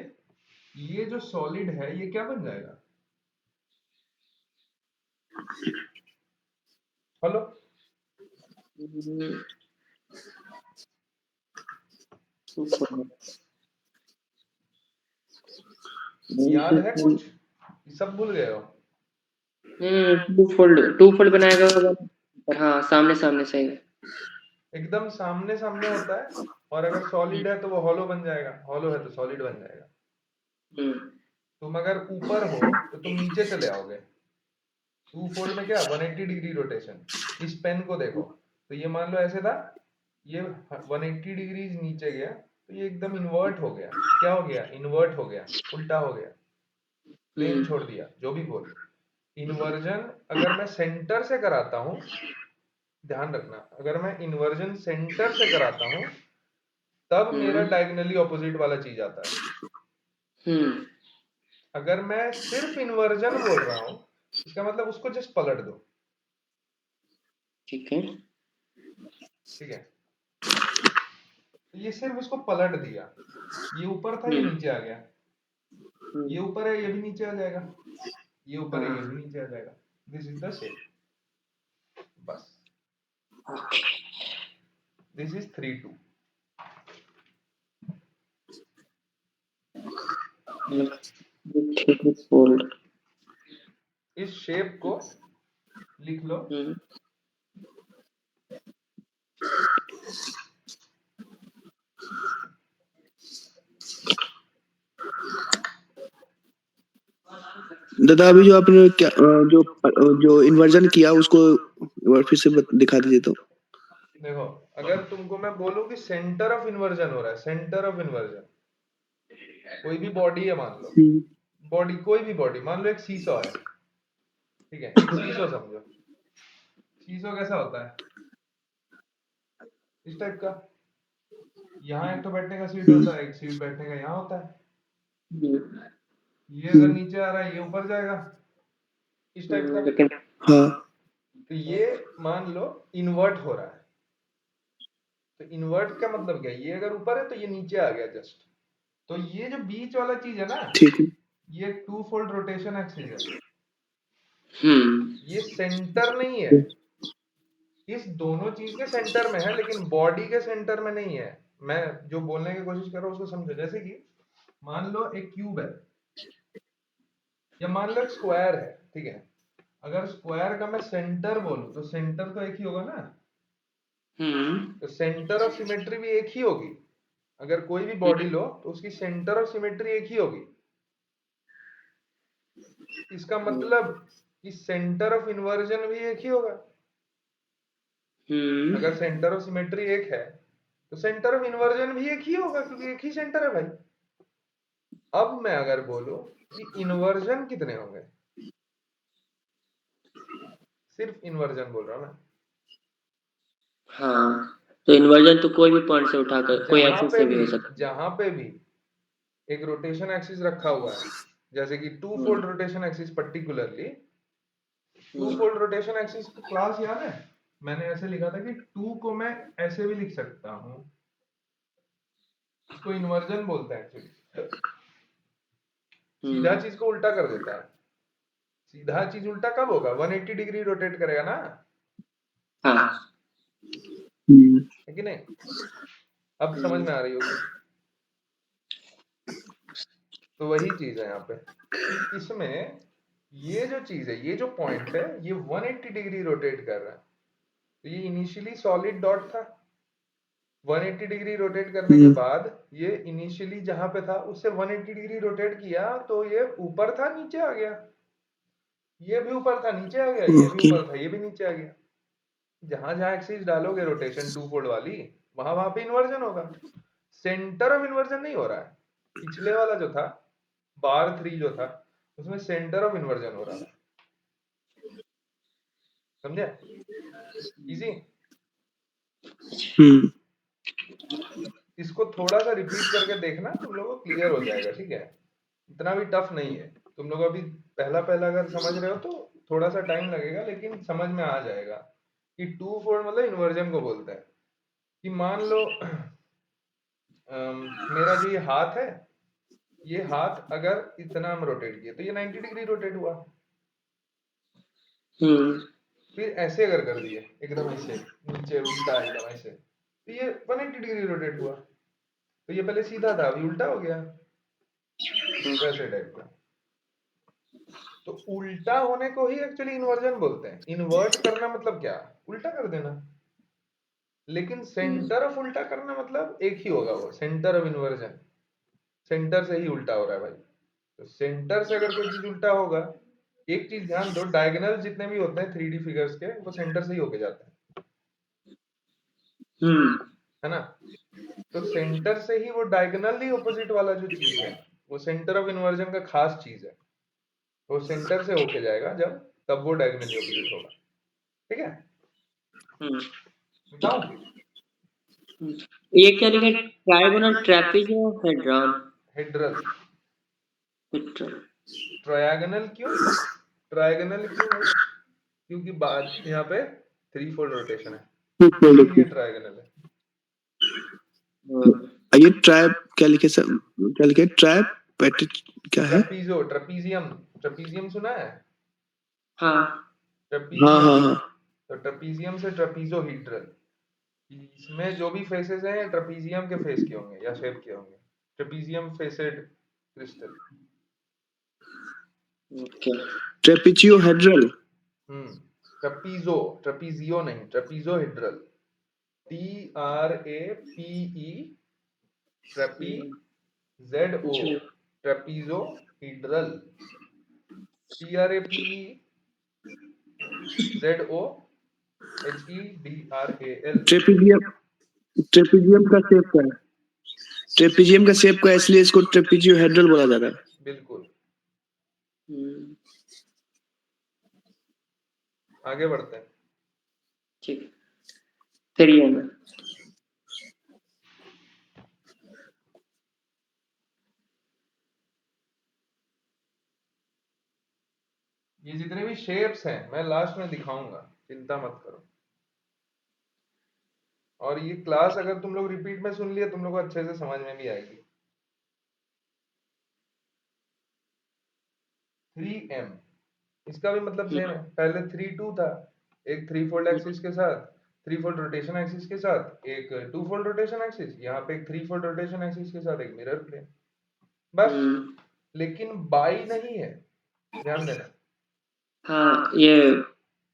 Speaker 1: ये जो सॉलिड है ये क्या बन जाएगा, हेलो, याद है कुछ, सब भूल गए हो?
Speaker 2: 2 फोल्ड बनाएगा। हाँ, सामने सामने सही है,
Speaker 1: एकदम सामने सामने होता है और अगर सॉलिड है तो वो हॉलो बन जाएगा, हॉलो है तो सॉलिड बन जाएगा। तुम अगर ऊपर हो तो तुम नीचे चले आओगे। टू फोल्ड में क्या 180 डिग्री रोटेशन। इस पेन को देखो तो ये मान लो ऐसे था, ये 180 डिग्री नीचे गया तो ये एकदम इन्वर्ट हो गया। क्या हो गया? इन्वर्ट हो गया, उल्टा हो गया, प्लेन छोड़ दिया, जो भी बोल। इन्वर्जन अगर मैं सेंटर से कराता हूं, ध्यान रखना, अगर मैं इन्वर्जन सेंटर से कराता हूं तब मेरा डायगोनली ऑपोजिट वाला चीज आता है। अगर मैं सिर्फ इन्वर्जन बोल रहा हूं इसका मतलब उसको जस्ट पलट दो।
Speaker 2: ठीक है।
Speaker 1: ठीक है, तो ये सिर्फ उसको पलट दिया, ये ऊपर था ये नीचे आ गया, ये ऊपर है ये भी नीचे आ जाएगा, ये ऊपर है ये भी नीचे आ जाएगा। दिस इज द शेप, बस। This is 3-2।
Speaker 2: फोल्ड
Speaker 1: इस शेप को लिख लो।
Speaker 3: दादा अभी जो आपने क्या जो इन्वर्जन किया उसको फिर से दिखा दीजिए तो।
Speaker 1: देखो, अगर तुमको मैं बोलूं कि सेंटर ऑफ इन्वर्जन हो रहा है, सेंटर ऑफ इन्वर्जन, कोई भी बॉडी है मान लो, बॉडी कोई भी बॉडी मान लो, एक सीसॉ है, ठीक है, एक सीसॉ समझो। सीसॉ कैसा होता है? इस टाइप का। यहाँ एक तो बैठने का सीट होता है, एक सीट बैठने का यहाँ होता है। ये अगर नीचे आ रहा है ये ऊपर जाएगा, इस टाइप का।
Speaker 3: हाँ।
Speaker 1: तो ये मान लो इन्वर्ट हो रहा है, तो इन्वर्ट का मतलब क्या है? ये अगर ऊपर है तो ये नीचे आ गया जस्ट। तो ये जो बीच वाला चीज है ना,
Speaker 3: ठीक है।
Speaker 1: ये टू फोल्ड रोटेशन एक्सिस है। ये सेंटर नहीं है, इस दोनों चीज के सेंटर में है लेकिन बॉडी के सेंटर में नहीं है। मैं जो बोलने की कोशिश कर रहा हूँ उसको समझो। जैसे कि मान लो एक क्यूब है या मान लो एक स्क्वायर है, ठीक है। अगर स्क्वायर का मैं सेंटर बोलूं तो सेंटर तो एक ही होगा ना, तो सेंटर ऑफ सिमेट्री भी एक ही होगी। अगर कोई भी बॉडी लो तो उसकी सेंटर ऑफ सिमेट्री एक ही होगी। इसका मतलब कि सेंटर ऑफ इन्वर्जन भी एक ही होगा। अगर सेंटर ऑफ सिमेट्री एक है तो सेंटर ऑफ इन्वर्जन भी एक ही होगा, क्योंकि एक ही सेंटर है भाई। अब मैं अगर बोलूं कि इन्वर्जन कितने होंगे, सिर्फ इन्वर्जन बोल रहा हूं मैं।
Speaker 2: हाँ, तो इन्वर्जन तो कोई भी पॉइंट से उठाकर कोई एक्सिस से भी हो सकता है।
Speaker 1: जहां पे भी एक रोटेशन एक्सिस रखा हुआ है, जैसे कि two fold rotation axis, particularly two fold rotation axis का क्लास याद है? मैंने ऐसे लिखा था कि टू को मैं ऐसे भी लिख सकता हूं, इसको इन्वर्जन बोलते हैं एक्चुअली। सीधा चीज को उल्टा कर देता है। सीधा चीज उल्टा कब होगा? 180 डिग्री रोटेट करेगा ना।
Speaker 2: हाँ।
Speaker 1: है कि नहीं? अब समझ में आ रही होगी। तो वही चीज है यहाँ पे कि इसमें ये जो चीज है, ये जो पॉइंट है, ये 180 डिग्री रोटेट कर रहा है। तो ये इनिशियली सॉलिड डॉट था, 180 डिग्री रोटेट करने के बाद ये इनिशियली जहां पे था उससे 180 डिग्री रोटेट किया तो ये ऊपर था नीचे आ गया, ये भी ऊपर था नीचे आ गया, ये भी ऊपर था ये भी नीचे आ गया। जहां जहां एक्सिस डालोगे रोटेशन टू फोल्ड वाली, वहां वहां पे इन्वर्जन होगा। सेंटर ऑफ इन्वर्जन नहीं हो रहा है। पिछले वाला जो था बार 3 जो था उसमें सेंटर ऑफ इन्वर्जन हो रहा था। समझे? इजी। इसको थोड़ा सा रिपीट करके देखना, तुम लोगों को क्लियर हो जाएगा, ठीक है? इतना भी टफ नहीं है। तुम लोग अभी पहला पहला अगर समझ रहे हो तो थोड़ा सा टाइम लगेगा, लेकिन समझ में आ जाएगा कि टू फोल्ड मतलब इन्वर्जन को बोलते हैं। कि मान लो मेरा जो ये हाथ है, ये हाथ अगर इतना हम रोटेट किए तो ये 90 डिग्री रोटेट हुआ। फिर ऐसे अगर कर दिए एकदम ऐसे नीचे उल्टा एकदम ऐसे, तो ये 180 डिग्री रोटेट हुआ। तो ये पहले सीधा था अभी उल्टा हो गया, वैसे टाइप का। तो उल्टा होने को ही एक्चुअली इन्वर्जन बोलते हैं। इन्वर्ट करना मतलब क्या? उल्टा कर देना। लेकिन सेंटर ऑफ उल्टा करना मतलब एक ही होगा, वो सेंटर ऑफ इन्वर्जन, सेंटर से ही उल्टा हो रहा है भाई। तो सेंटर से अगर कोई चीज उल्टा होगा, एक चीज ध्यान दो, डायगोनल जितने भी होते हैं 3D फिगर्स के, वो सेंटर से ही होके जाते हैं, है ना। तो सेंटर से ही वो डायगोनली ऑपोजिट वाला जो चीज है, वो सेंटर ऑफ इन्वर्जन का खास चीज है, वो सेंटर से होके जाएगा जब, तब वो डायगोनली ऑपोजिट होगा। ठीक है, बताऊं?
Speaker 2: ये क्या लिखा है? ट्राइगोनल ट्रेपेजोहेड्रॉन।
Speaker 1: हेड्रल।
Speaker 2: हेड्रल।
Speaker 1: ट्रायगोनल क्यों? ट्रायगोनल क्यों भाई? क्योंकि बाद यहाँ पे 3 फोल्ड रोटेशन है, इसलिए ट्रायगोनल है।
Speaker 3: ये ट्रैप क्या लिखे सर, क्या लिखे? ट्रैप क्या है?
Speaker 1: ट्रेपीजो, ट्रेपीजियम, ट्रेपीजियम सुना है?
Speaker 2: हाँ
Speaker 3: हाँ
Speaker 1: ट्रेपीजियम।
Speaker 3: हाँ हाँ।
Speaker 1: तो ट्रेपीजियम से ट्रेपीजोहीड्रल, इसमें जो भी फेसेस हैं ट्रेपीजियम के फेस के होंगे या शेप के होंगे, ट्रेपीजियम फेसेड क्रिस्टल।
Speaker 2: ओके।
Speaker 3: ट्रेपेजियोहेड्रल।
Speaker 1: ट्रेपीजो, ट्रेपीजियो नहीं, ट्रेपीजोहीड्रल, TRAPE, ट्रेपी, ZO, ट्रेपीजोहीड्रल, TRAPE, ZOHEDRAL।
Speaker 3: Trapezium, trapezium का शेप क्या है? ट्रेपेजियम का शेप का है, इसलिए इसको ट्रेपेजियोहेड्रल बोला जाता है।
Speaker 1: बिल्कुल। आगे बढ़ते हैं।
Speaker 2: ठीक, फिर ये ना
Speaker 1: ये जितने भी शेप्स हैं मैं लास्ट में दिखाऊंगा, चिंता मत करो। और ये क्लास अगर तुम लोग रिपीट में सुन लिए, तुम लोग को अच्छे से समझ में भी आएगी। 3M, इसका भी मतलब सेम है। पहले 3-2 था, एक 3 फोल्ड एक्सिस के साथ, 3 फोल्ड रोटेशन एक्सिस के साथ, एक 2 फोल्ड रोटेशन एक्सिस, यहाँ पे एक 3 फोल्ड रोटेशन एक्सिस के साथ एक मिरर प्लेन, बस। लेकिन बाई नहीं है, ध्यान देना।
Speaker 2: हाँ, ये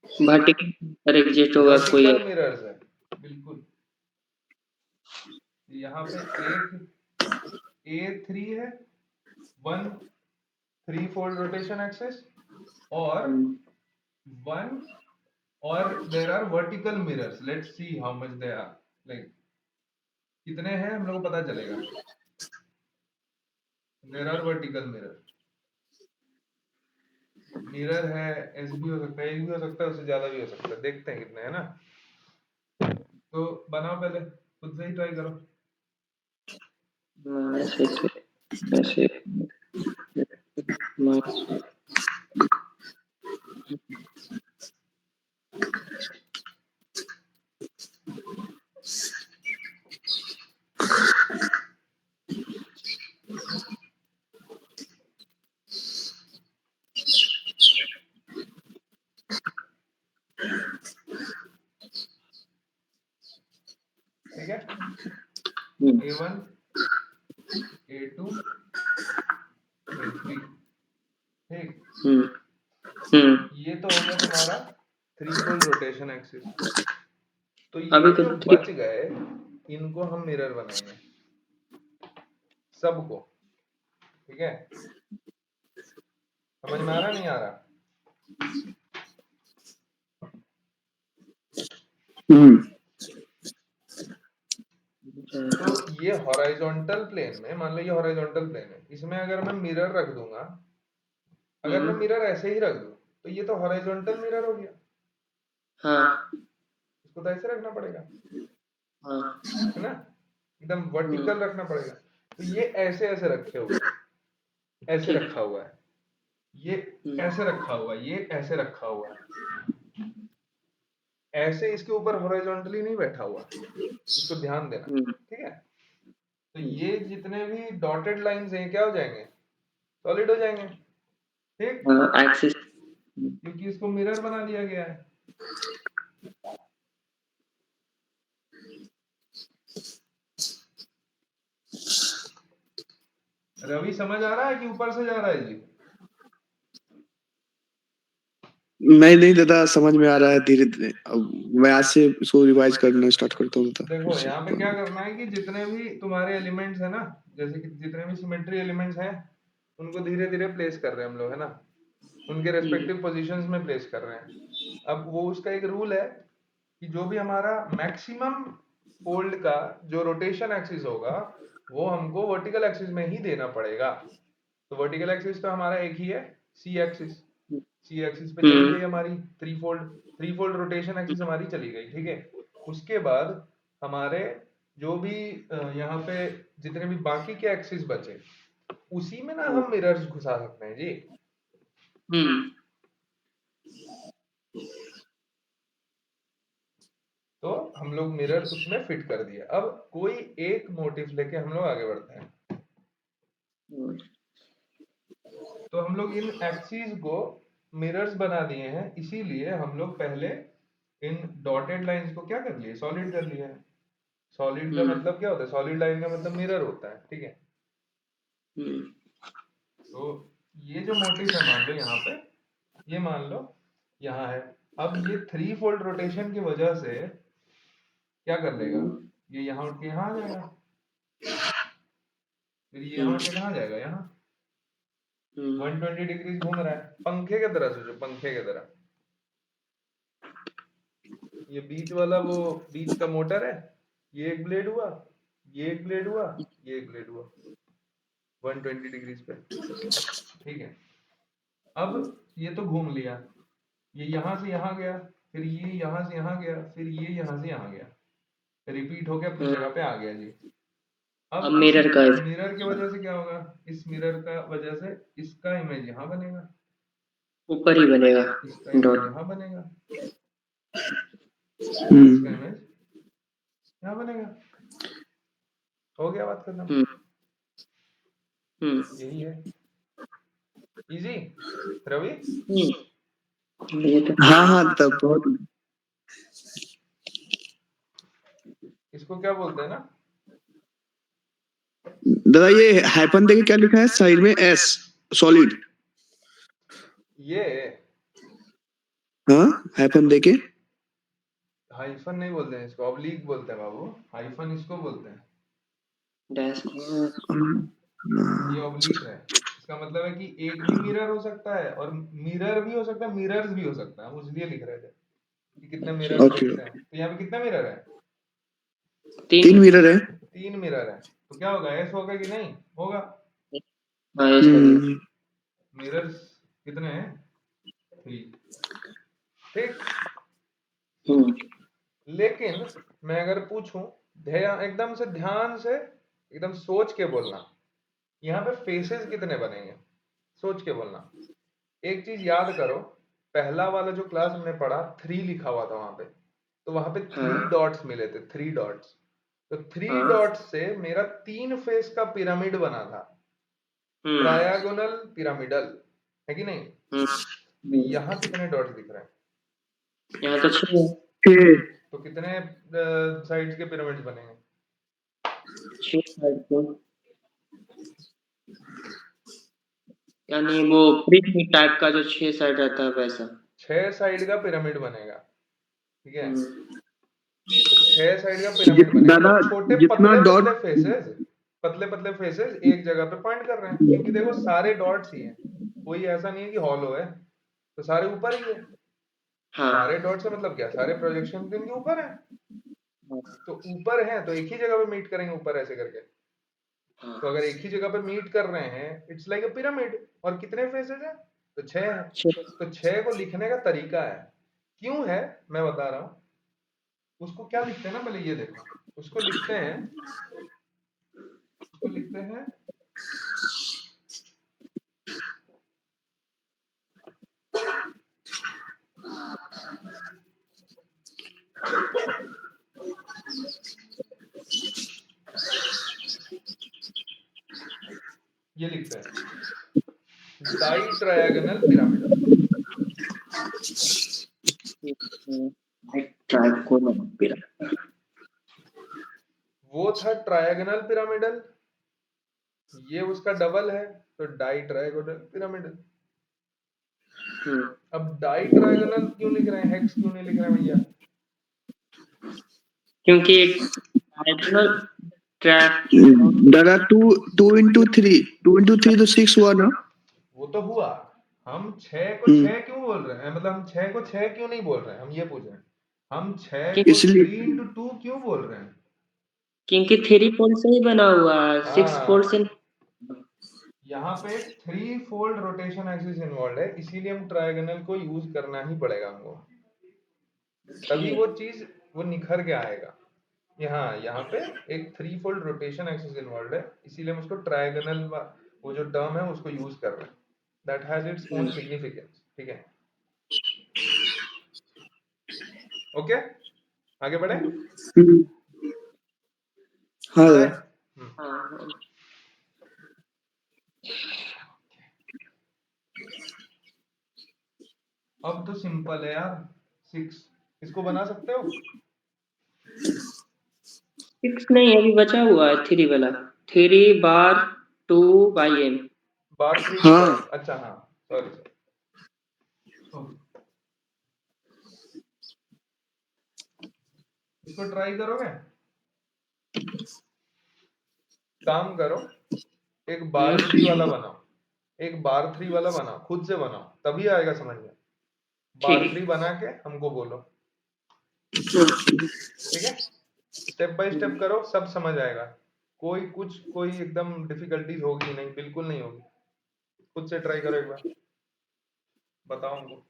Speaker 2: वर्टिकल एग्जिट होगा कोई।
Speaker 1: वर्टिकल मिरर्स है, बिल्कुल। यहाँ पे एक A3 है, 1 3 फोल्ड रोटेशन एक्सिस, और 1, और there are vertical mirrors, let's see how much they are, like कितने हैं हम लोग को पता चलेगा। There are vertical mirror, mirror है, ऐसे भी हो सकता है, एक भी हो सकता है, उससे ज्यादा भी हो सकता है, देखते हैं कितने हैं ना। तो बनाओ, पहले खुद से ही ट्राई करो।
Speaker 2: ऐसे
Speaker 1: ठीक है, A1, A2, A3, ठीक। ये तो हो गया तुम्हारा 3 फोल्ड रोटेशन एक्सिस। तो ये जो बच गए, इनको हम मिरर बनाएंगे सबको, ठीक है। समझ में आ रहा नहीं आ रहा? तो ये हॉरिजॉन्टल प्लेन में, मान लो ये हॉरिजॉन्टल प्लेन है, इसमें अगर मैं मिरर रख दूंगा, अगर मैं मिरर ऐसे ही रख दूं, तो ये तो हॉरिजॉन्टल मिरर हो गया।
Speaker 2: हाँ,
Speaker 1: इसको तो ऐसे रखना पड़ेगा,
Speaker 2: हाँ,
Speaker 1: है ना, एकदम वर्टिकल रखना पड़ेगा। तो ये ऐसे ऐसे रखे हुए हैं, ऐसे रखा हुआ है, ये ऐसे रखा हुआ है, ये ऐसे रखा हुआ है, ऐसे इसके ऊपर हॉरिजॉन्टली नहीं बैठा हुआ, इसको ध्यान देना, ठीक है। तो ये जितने भी डॉटेड लाइंस हैं क्या हो जाएंगे, सॉलिड हो जाएंगे, ठीक,
Speaker 2: एक्सिस।
Speaker 1: क्योंकि इसको मिरर बना दिया गया है। रवि समझ आ रहा है कि ऊपर से जा रहा है जी?
Speaker 3: नहीं दादा, समझ में आ रहा है धीरे धीरे। अब मैं आज से इसको रिवाइज करना स्टार्ट करता हूँ दादा।
Speaker 1: देखो यहाँ पे क्या करना है कि जितने भी तुम्हारे एलिमेंट्स है ना, जैसे कि जितने भी सिमेट्री एलिमेंट्स हैं उनको धीरे धीरे प्लेस कर रहे हैं हम लोग, है ना, उनके रेस्पेक्टिव पोजीशंस में प्लेस कर रहे हैं। अब वो उसका एक रूल है कि जो भी हमारा मैक्सिमम फोल्ड का जो रोटेशन एक्सिस होगा वो हमको वर्टिकल एक्सिस में ही देना पड़ेगा। तो वर्टिकल एक्सिस तो हमारा एक ही है, सी एक्सिस। सी एक्सिस पे चली गई हमारी थ्री फोल्ड रोटेशन एक्सिस हमारी चली गई, ठीक है। उसके बाद हमारे जो भी यहाँ पे जितने भी बाकी के एक्सिस बचे उसी में ना हम मिरर्स घुसा सकते हैं जी। तो हम लोग मिरर उसमें फिट कर दिया। अब कोई एक मोटिव लेके हम लोग आगे बढ़ते हैं। तो हम लोग इन एक्सिस को मिरर्स बना दिए हैं, इसीलिए हम लोग पहले इन डॉटेड लाइंस को क्या कर लिए, सॉलिड कर लिया है। सॉलिड का मतलब क्या होता है, सॉलिड लाइन का मतलब मिरर होता है, ठीक है। तो ये जो मोटिव है मान लो यहाँ पे, ये मान लो यहाँ है। अब ये थ्री फोल्ड रोटेशन की वजह से क्या कर लेगा, ये यहाँ उठ के यहाँ आ जाएगा, फिर ये यहाँ उठ के कहाँ जाएगा, यहाँ 120 डिग्री घूम रहा है पंखे की तरह, सोचो पंखे की तरह। ये बीच वाला वो बीच का मोटर है, ये एक ब्लेड हुआ, ये एक ब्लेड हुआ, ये एक ब्लेड हुआ 120 डिग्री पे, ठीक है। अब ये तो घूम लिया, ये यहाँ से यहाँ गया, फिर ये यहाँ से यहाँ गया, फिर ये यहाँ से यहाँ गया, रिपीट होके अपनी जगह पे आ गया जी। अब
Speaker 2: मिरर का
Speaker 1: मिरर की वजह से क्या होगा, इस मिरर का वजह से इसका इमेज यहाँ बनेगा,
Speaker 2: ऊपर ही बनेगा,
Speaker 1: इसका इमेज यहाँ बनेगा, इसका इमेज यहाँ बनेगा। हो गया बात खत्म। यही है, इजी रवि।
Speaker 3: हाँ तब बहुत।
Speaker 1: इसको क्या बोलते हैं ना,
Speaker 3: दादा ये हाइपन देके क्या लिखा है साइड में, एस सॉलिड।
Speaker 1: ये
Speaker 3: हाँ हाइपन देके,
Speaker 1: हाइफन नहीं बोलते हैं इसको, ऑब्लिक बोलते हैं बाबू, हाइफन इसको बोलते हैं।
Speaker 2: डैश।
Speaker 1: ये ऑब्लिक है, इसका मतलब है कि एक भी मिरर हो सकता है और मिरर भी हो सकता है, मिरर्स भी हो सकता है, हम इसलिए लिख रहे थे कि कितने मिरर्स दिखते हैं। तो यहाँ पे कितने मिरर है,
Speaker 3: 3 मिरर है।
Speaker 1: 3 मिरर है, तो क्या होगा, एस होगा कि नहीं होगा। मिरर्स कितने हैं, 3, ठीक। लेकिन मैं अगर पूछूं, एकदम से ध्यान से एकदम सोच के बोलना, यहाँ पे फेसेस कितने बनेंगे, सोच के बोलना। एक चीज याद करो, पहला वाला जो क्लास हमने पढ़ा 3 लिखा हुआ था वहां पे, तो वहां पे 3 डॉट्स मिले थे, 3 डॉट्स। तो 3 डॉट्स से मेरा 3 फेस का पिरामिड बना था, ट्रायगोनल पिरामिडल, है कि नहीं। तो यहाँ कितने डॉट्स दिख रहे हैं,
Speaker 2: यहाँ तो 6
Speaker 1: तो कितने साइड्स के पिरामिड्स बनेंगे,
Speaker 2: 6 साइड को, यानी वो प्रिज्म टाइप का जो 6 साइड रहता है वैसा
Speaker 1: 6 साइड का पिरामिड बनेगा, ठीक है। तो 6 साइड का पिरामिड बनेगा, तो छोटे पतले पतले फेसेस एक जगह पे पॉइंट कर रहे हैं, क्योंकि देखो सारे डॉट्स ही हैं, कोई ऐसा नहीं है कि हॉलो है, तो सारे ऊपर ही है। सारे डॉट्स का मतलब क्या, सारे प्रोजेक्शन इनके ऊपर है, तो ऊपर है तो एक ही जगह पे मीट करेंगे ऊपर ऐसे करके। तो अगर एक ही जगह पे मीट कर रहे हैं, इट्स लाइक अ पिरामिड। और कितने फेसेस हैं, तो 6 है। तो 6 को लिखने का तरीका है, क्यों है मैं बता रहा हूं। उसको क्या लिखते हैं ना, पहले ये देखो, उसको लिखते हैं ये लिखते हैं डाइट्रायगोनल पिरामिड। वो था ट्रायगोनल पिरामिडल, ये उसका डबल है, तो डाइट्रायगोनल पिरामिडल। अब डाई ट्रायगोनल क्यों लिख रहे हैं, हेक्स क्यों नहीं लिख रहे हैं भैया?
Speaker 2: क्योंकि डायगोनल ट्रैक
Speaker 3: दादा 2 into 3 तो 6 हुआ ना?
Speaker 1: वो तो हुआ, हम 6 को 6 क्यों बोल रहे हैं, मतलब हम 6 को 6 क्यों नहीं बोल रहे हैं, हम ये पूछ रहे हैं। हम 6 को
Speaker 3: इसलिए
Speaker 1: 3 into 2 क्यों बोल रहे हैं?
Speaker 2: क्योंकि 3 फोल्ड से ही बना हुआ है, 6 फोल्ड से
Speaker 1: यहाँ पे 3 फोल्ड रोटेशन एक्सिस इन्वॉल्व है, इसीलिए हम ट्रायगोनल को यूज करना ही पड़ेगा हमको, तभी वो चीज वो निखर के आएगा। यहाँ पे एक 3 फोल्ड रोटेशन एक्सिस इन्वॉल्व है, इसीलिए हम उसको ट्रायगोनल, वो जो टर्म है उसको यूज कर रहे हैं, that has its own significance. ठीक है, ओके, आगे बढ़े।
Speaker 3: हाँ
Speaker 1: बढ़े?
Speaker 2: हाँ।
Speaker 1: अब तो सिंपल है यार, 6 इसको बना सकते हो।
Speaker 2: 6 नहीं, अभी बचा हुआ है 3 वाला, 3 बार 2 बाई एम।
Speaker 1: बार 3
Speaker 3: हाँ
Speaker 1: अच्छा हाँ, सॉरी इसको ट्राई करोगे, काम करो, एक बार 3 वाला बनाओ, एक बार 3 वाला बनाओ, खुद से बनाओ, तभी आएगा समझ में। बार
Speaker 2: ठीक
Speaker 1: 3 बना के हमको बोलो, ठीक है, स्टेप बाय स्टेप करो, सब समझ आएगा। कोई एकदम डिफिकल्टीज होगी नहीं, बिल्कुल नहीं होगी। खुद से ट्राई करो एक बार, बताओ हमको।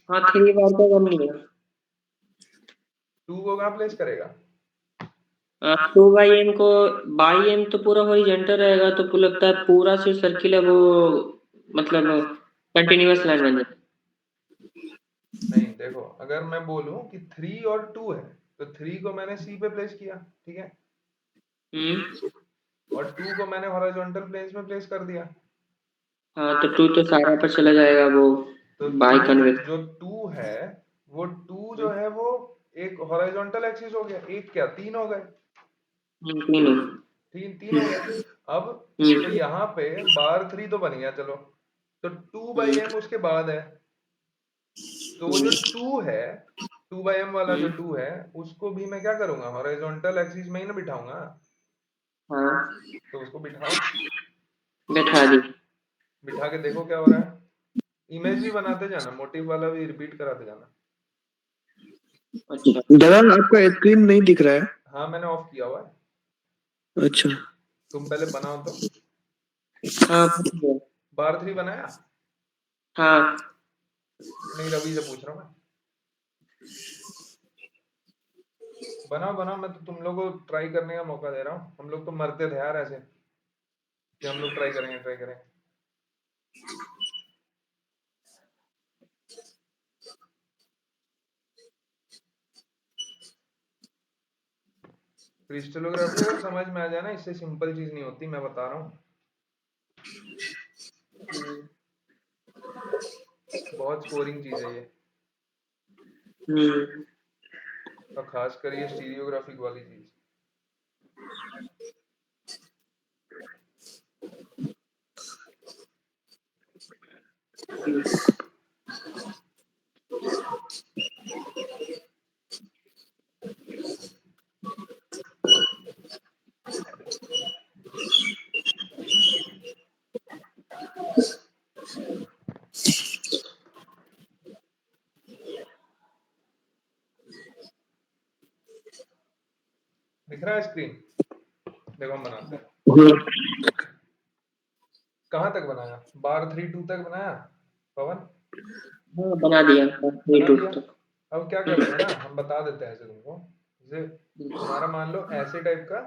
Speaker 2: हाँ, 3 बार का बन गया।
Speaker 1: 2 को कहाँ प्लेस करेगा?
Speaker 2: 2 बाई एम को, बाई एम तो पूरा हॉरिजॉन्टल रहेगा, तो पूरा लगता है पूरा सिर्फ सर्किल है वो, मतलब कंटिन्यूअस लाइन बन जाए।
Speaker 1: नहीं देखो, अगर मैं बोलूं कि 3 और 2 है, तो 3 को मैंने सी पे प्लेस किया, ठीक है, और 2 को मैंने हॉरिजॉन्टल प्लेन्स में प्लेस कर दिया।
Speaker 2: हाँ, तो 2 तो सारा पर चला जाएगा वो
Speaker 1: तो
Speaker 2: बाई
Speaker 1: 2
Speaker 2: कन्वेक्स।
Speaker 1: जो 2 है, वो 2 जो है वो एक हॉरिजॉन्टल एक्सिस हो गया, एक क्या 3 हो गए,
Speaker 2: तीनों।
Speaker 1: 3 हो गए। अब तो यहाँ पे बार 3 तो बन गया, चलो, तो 2 बाई एम उसके बाद है, तो वो जो 2 है, 2 बाई एम वाला जो 2 है, उसको भी मैं क्या करूंगा, हॉरिजॉन्टल एक्सिस में ही ना बिठाऊंगा,
Speaker 2: हाँ,
Speaker 1: तो उसको बिठाओ,
Speaker 2: बैठा दी।
Speaker 1: बिठा के देखो क्या हो रहा है। इमेज भी बनाते जाना, मोटिव वाला भी रिपीट कराते जाना।
Speaker 2: अच्छा,
Speaker 3: दादा आपका स्क्रीन नहीं दिख रहा है।
Speaker 1: हाँ मैंने ऑफ किया हुआ है,
Speaker 3: अच्छा
Speaker 1: तुम पहले बनाओ तो।
Speaker 2: हाँ
Speaker 1: बार 3 बनाया?
Speaker 2: हाँ।
Speaker 1: नहीं, रवि से पूछ रहा हूँ मैं। बनाओ बनाओ, मैं तो तुम लोग को ट्राई करने का मौका दे रहा हूँ, हम लोग तो मरते थे यार ऐसे कि हम लोग ट्राई करेंगे ट्राई करेंगे। क्रिस्टलोग्राफी अगर समझ में आ जाए ना, इससे सिंपल चीज नहीं होती, मैं बता रहा हूँ, बहुत स्कोरिंग चीज है ये, और खासकर ये स्टीरियोग्राफिक वाली चीज। दिख रहा है स्क्रीन? देखो हम बनाते हैं। कहाँ तक बनाया? बार 3 2 तक बनाया पवन?
Speaker 2: हाँ, बना दिया
Speaker 1: बना
Speaker 2: 3
Speaker 1: दिया।
Speaker 2: तक।
Speaker 1: अब क्या करेंगे ना, हम बता देते हैं ऐसे तुमको, जैसे तुम्हारा मान लो ऐसे टाइप का,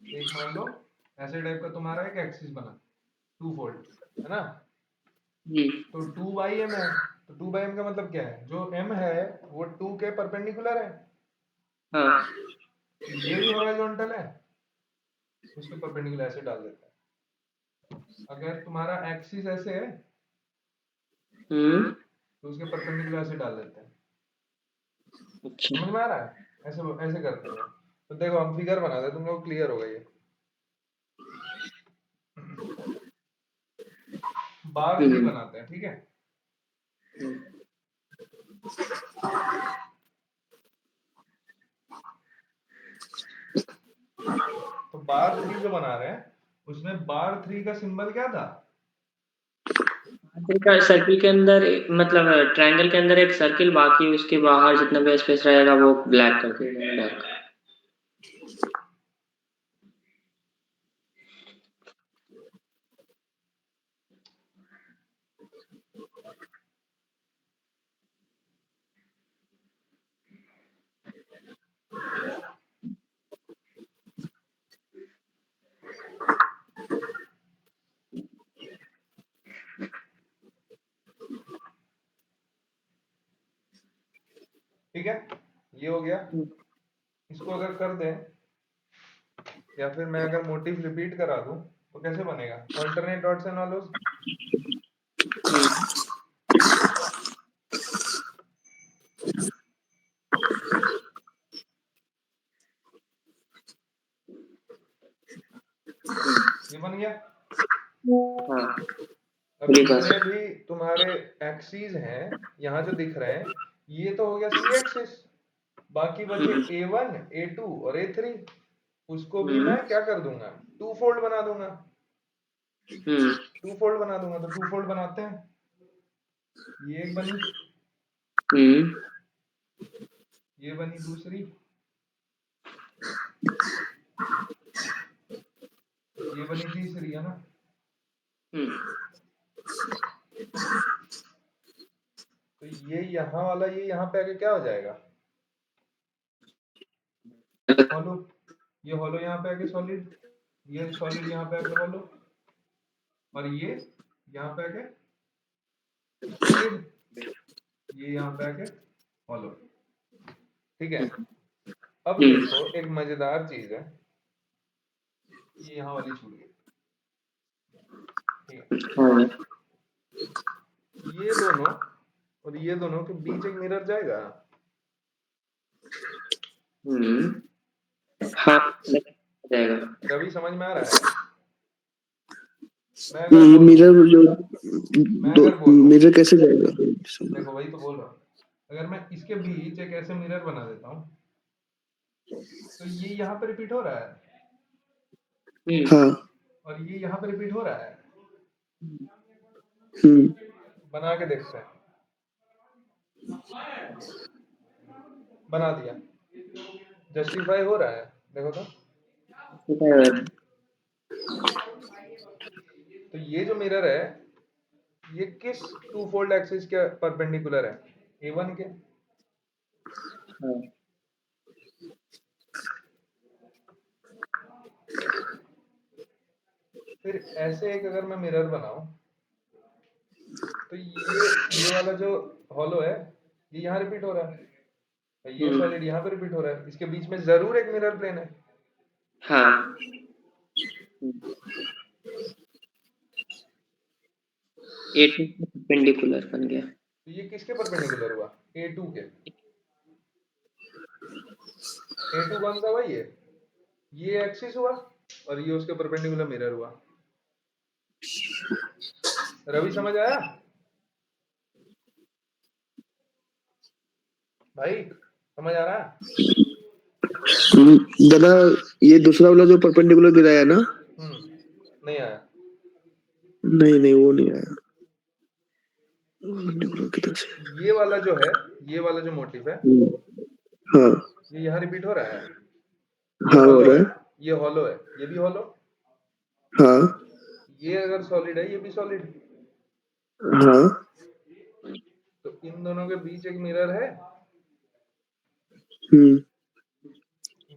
Speaker 1: एक मान लो ऐसे टाइप का तुम्हारा एक एक्सिस बना, टू फोल्ड, है ना? तो 2/m है, तो 2/m का मतलब क्या है, जो m है वो 2 के परपेंडिकुलर है,
Speaker 2: हाँ
Speaker 1: तो ये भी हॉरिजॉन्टल है, उसके परपेंडिकुलर ऐसे डाल देता है। अगर तुम्हारा एक्सिस ऐसे है तो उसके परपेंडिकुलर ऐसे डाल देते हैं।
Speaker 2: अच्छा
Speaker 1: समझ में आ रहा है? ऐसे ऐसे करते हैं। तो देखो हम फिगर बनाते हैं, तुम लोग क्लियर होगा ये। बार 3 बनाते हैं, ठीक है? तो बार 3 जो बना रहे हैं उसमें बार 3 का सिंबल क्या था?
Speaker 2: सर्किल के अंदर मतलब ट्रायंगल के अंदर एक सर्किल, बाकी उसके बाहर जितना भी स्पेस रहेगा वो ब्लैक कर देंगे, डार्क।
Speaker 1: ठीक है, ये हो गया। इसको अगर कर दें, या फिर मैं अगर मोटिव रिपीट करा दूं तो कैसे बनेगा? Alternate dots and hollows. ये बन गया।
Speaker 2: हाँ
Speaker 1: अब जितने भी तुम्हारे एक्सिस हैं यहाँ जो दिख रहे हैं, ये तो हो गया सी एक्सिस। बाकी बचे A1, A2 और A3। उसको भी मैं क्या कर दूंगा, टू फोल्ड बना दूंगा। टू फोल्ड बना दूंगा, तो टू फोल्ड बनाते हैं। ये एक बनी, ये बनी दूसरी, ये बनी तीसरी, है ना? तो ये यहाँ वाला ये यहाँ पे आके क्या हो जाएगा, हॉलो। ये हॉलो यहाँ पे आके सॉलिड, ये सॉलिड यहाँ पे आके हॉलो, और ये यहाँ पे आके सॉलिड, ये यहाँ पे आके हॉलो। ठीक है, अब देखो एक मजेदार चीज है, ये यहाँ वाली छूट गई। ठीक है, ये दोनों और ये दोनों के बीच एक मिरर जाएगा।
Speaker 2: हाँ जाएगा।
Speaker 1: रवि समझ में आ रहा है? मैं अगर बोलूं,
Speaker 3: मिरर जो
Speaker 1: मैं अगर बोलूं,
Speaker 3: मिरर कैसे जाएगा?
Speaker 1: देखो वही तो बोल रहा हूँ। अगर मैं इसके बीच एक ऐसे मिरर बना देता हूँ तो ये यहाँ पे रिपीट हो रहा है,
Speaker 3: हाँ
Speaker 1: और ये यहाँ पे रिपीट हो रहा है। बना के देखते हैं। बना दिया, जस्टिफाई हो रहा है, देखो तो। तो ये जो मिरर है ये किस टू फोल्ड एक्सिस के परपेंडिकुलर है? A1 के। फिर ऐसे एक अगर मैं मिरर बनाऊं तो ये वाला जो हॉलो है ये यहाँ रिपीट हो रहा है, और ये सॉलिड यहाँ पे रिपीट हो रहा है। इसके बीच में जरूर एक मिरर प्लेन है।
Speaker 2: हाँ A2 परपेंडिकुलर बन गया।
Speaker 1: तो ये किसके परपेंडिकुलर हुआ? A2 के। A2 कौन सा हुआ? ये एक्सिस हुआ और ये उसके परपेंडिकुलर मिरर हुआ। रवि समझ आया भाई? समझ आ रहा है?
Speaker 3: दादा ये दूसरा वाला जो परपेंडिकुलर गिराया ना?
Speaker 1: नहीं आया।
Speaker 3: नहीं वो नहीं आया। परपेंडिकुलर किधर से?
Speaker 1: ये वाला जो है, ये वाला जो मोटिव है,
Speaker 3: हाँ
Speaker 1: ये यहाँ रिपीट हो रहा है।
Speaker 3: हाँ हो रहा है।
Speaker 1: ये हॉलो है, ये भी हॉलो।
Speaker 3: हाँ
Speaker 1: ये अगर सॉलिड है ये भी सॉलिड।
Speaker 3: हाँ
Speaker 1: तो इन दोनों के बीच एक मिरर है।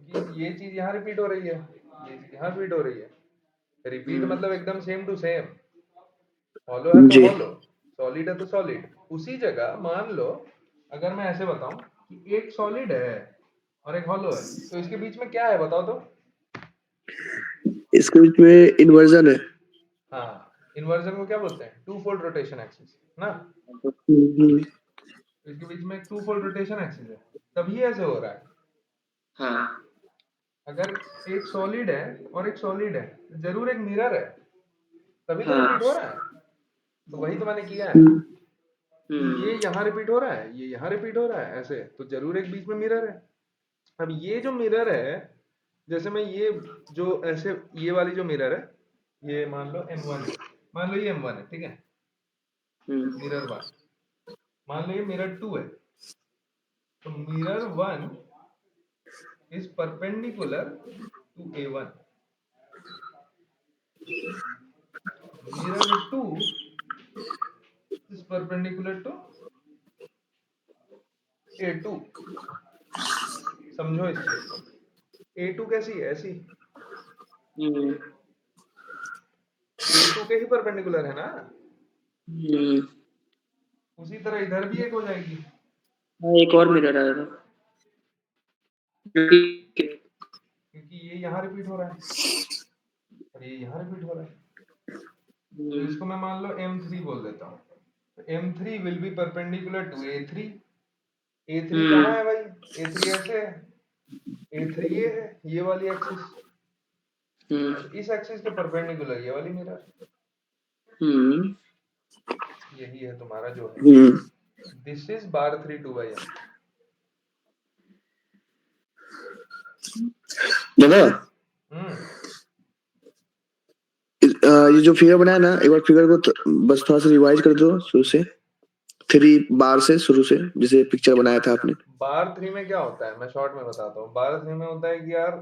Speaker 1: क्योंकि ये चीज यहाँ रिपीट हो रही है, ये चीज यहाँ रिपीट हो रही है। रिपीट मतलब एकदम सेम टू सेम। हॉलो है तो
Speaker 3: जी
Speaker 1: हॉलो, सॉलिड है तो सॉलिड। उसी जगह मान लो अगर मैं ऐसे बताऊं कि एक सॉलिड है और एक हॉलो है, तो इसके बीच में क्या है बताओ तो?
Speaker 3: इसके बीच में इन्वर्जन है।
Speaker 1: हाँ, इन्वर्जन को क्या बोलते हैं? टू फोल्ड रोटेशन एक्सिस ना।
Speaker 3: हम्म,
Speaker 1: इसके बीच में एक टू फोल्ड रोटेशन एक्सिस है, तभी ऐसे हो रहा है।
Speaker 2: हाँ
Speaker 1: अगर एक सॉलिड है और एक सॉलिड है, तो जरूर एक मिरर है, तभी तो
Speaker 2: हाँ
Speaker 1: रिपीट हो रहा है। तो वही तो मैंने किया है
Speaker 3: हम्म,
Speaker 1: कि ये
Speaker 2: हम्म
Speaker 1: यहाँ रिपीट हो रहा है, ये यहाँ रिपीट हो रहा है, ऐसे तो जरूर एक बीच में मिरर है। अब ये जो मिरर है, जैसे मैं ये जो ऐसे ये वाली जो मिरर है, ये मान लो M1 है, मान लो ये M1 है, ठीक है, मिरर 1। मान लो ये मिरर 2 है, तो mirror 1 is perpendicular to A1, mirror 2 is perpendicular to A2। समझो इस चीज को। A2 कैसी है? ऐसी।
Speaker 2: हम्म
Speaker 1: A2 के ही परपेंडिकुलर है ना।
Speaker 2: हम्म।
Speaker 1: उसी तरह इधर भी एक हो जाएगी,
Speaker 2: हाँ, एक और मिरर आएगा
Speaker 1: क्योंकि ये यहाँ रिपीट हो रहा है और ये यहाँ रिपीट हो रहा है। तो इसको मैं मान लो M3 बोल देता हूँ। तो M3 will be perpendicular to A3। A3 कहाँ है भाई? A3 ऐसे है, A3 ये है, ये वाली एक्सिस। और इस एक्सिस के परपेंडिकुलर ये वाली मिरर। यही है तुम्हारा जो है। This is bar 3 2/m।
Speaker 3: दादा
Speaker 1: हम्म
Speaker 3: ये जो फिगर बनाया ना, एक बार फिगर को बस थोड़ा सा रिवाइज कर दो शुरू से, 3 बार से शुरू से, जैसे पिक्चर बनाया था आपने।
Speaker 1: बार 3 में क्या होता है मैं शॉर्ट में बताता हूँ। बार 3 में होता है कि यार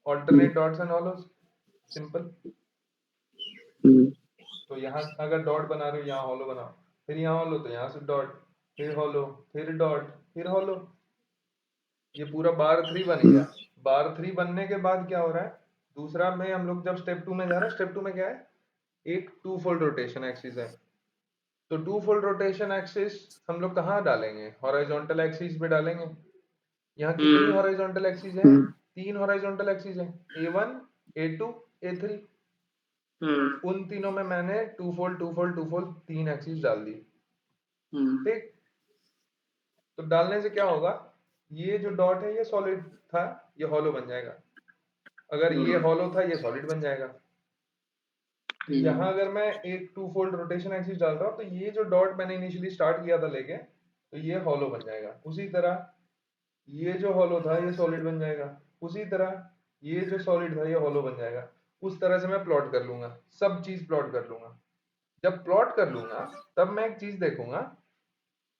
Speaker 1: alternate dots and hollows, simple.
Speaker 3: हम्म,
Speaker 1: तो यहाँ अगर डॉट बना रहे हो, यहाँ हॉलो बनाओ, फिर यहाँ हॉलो, तो यहाँ से डॉट, फिर हॉलो, फिर डॉट, फिर हॉलो। ये पूरा बार 3 बन गया। बार 3 बनने के बाद क्या हो रहा है? दूसरा में हम लोग जब स्टेप 2 में जा रहे हैं, स्टेप 2 में क्या है? एक टू फोल्ड रोटेशन एक्सिस है। तो टू फोल्ड रोटेशन एक्सिस हम लोग कहाँ डालेंगे? हॉरिजॉन्टल एक्सिस पे डालेंगे। यहाँ कितनी हॉरिजॉन्टल एक्सिस है? 3 हॉरिजॉन्टल एक्सिस है, A1 A2 A3। उन तीनों में मैंने two fold two fold two fold 3 axis डाल दी, ठीक। तो डालने से क्या होगा? ये जो डॉट है ये सॉलिड था, ये हॉलो बन जाएगा। अगर ये हॉलो था, ये सॉलिड बन जाएगा। तो यहाँ अगर मैं एक टू फोल्ड रोटेशन एक्सिस डाल रहा हूँ, तो ये जो डॉट मैंने इनिशियली स्टार्ट किया था लेके, तो ये हॉलो बन जाएगा। उसी तरह ये जो हॉलो था ये सॉलिड बन जाएगा। उसी तरह ये जो सॉलिड था ये हॉलो बन जाएगा। उस तरह से मैं प्लॉट कर लूंगा, सब चीज प्लॉट कर लूंगा। जब प्लॉट कर लूंगा तब मैं एक चीज देखूंगा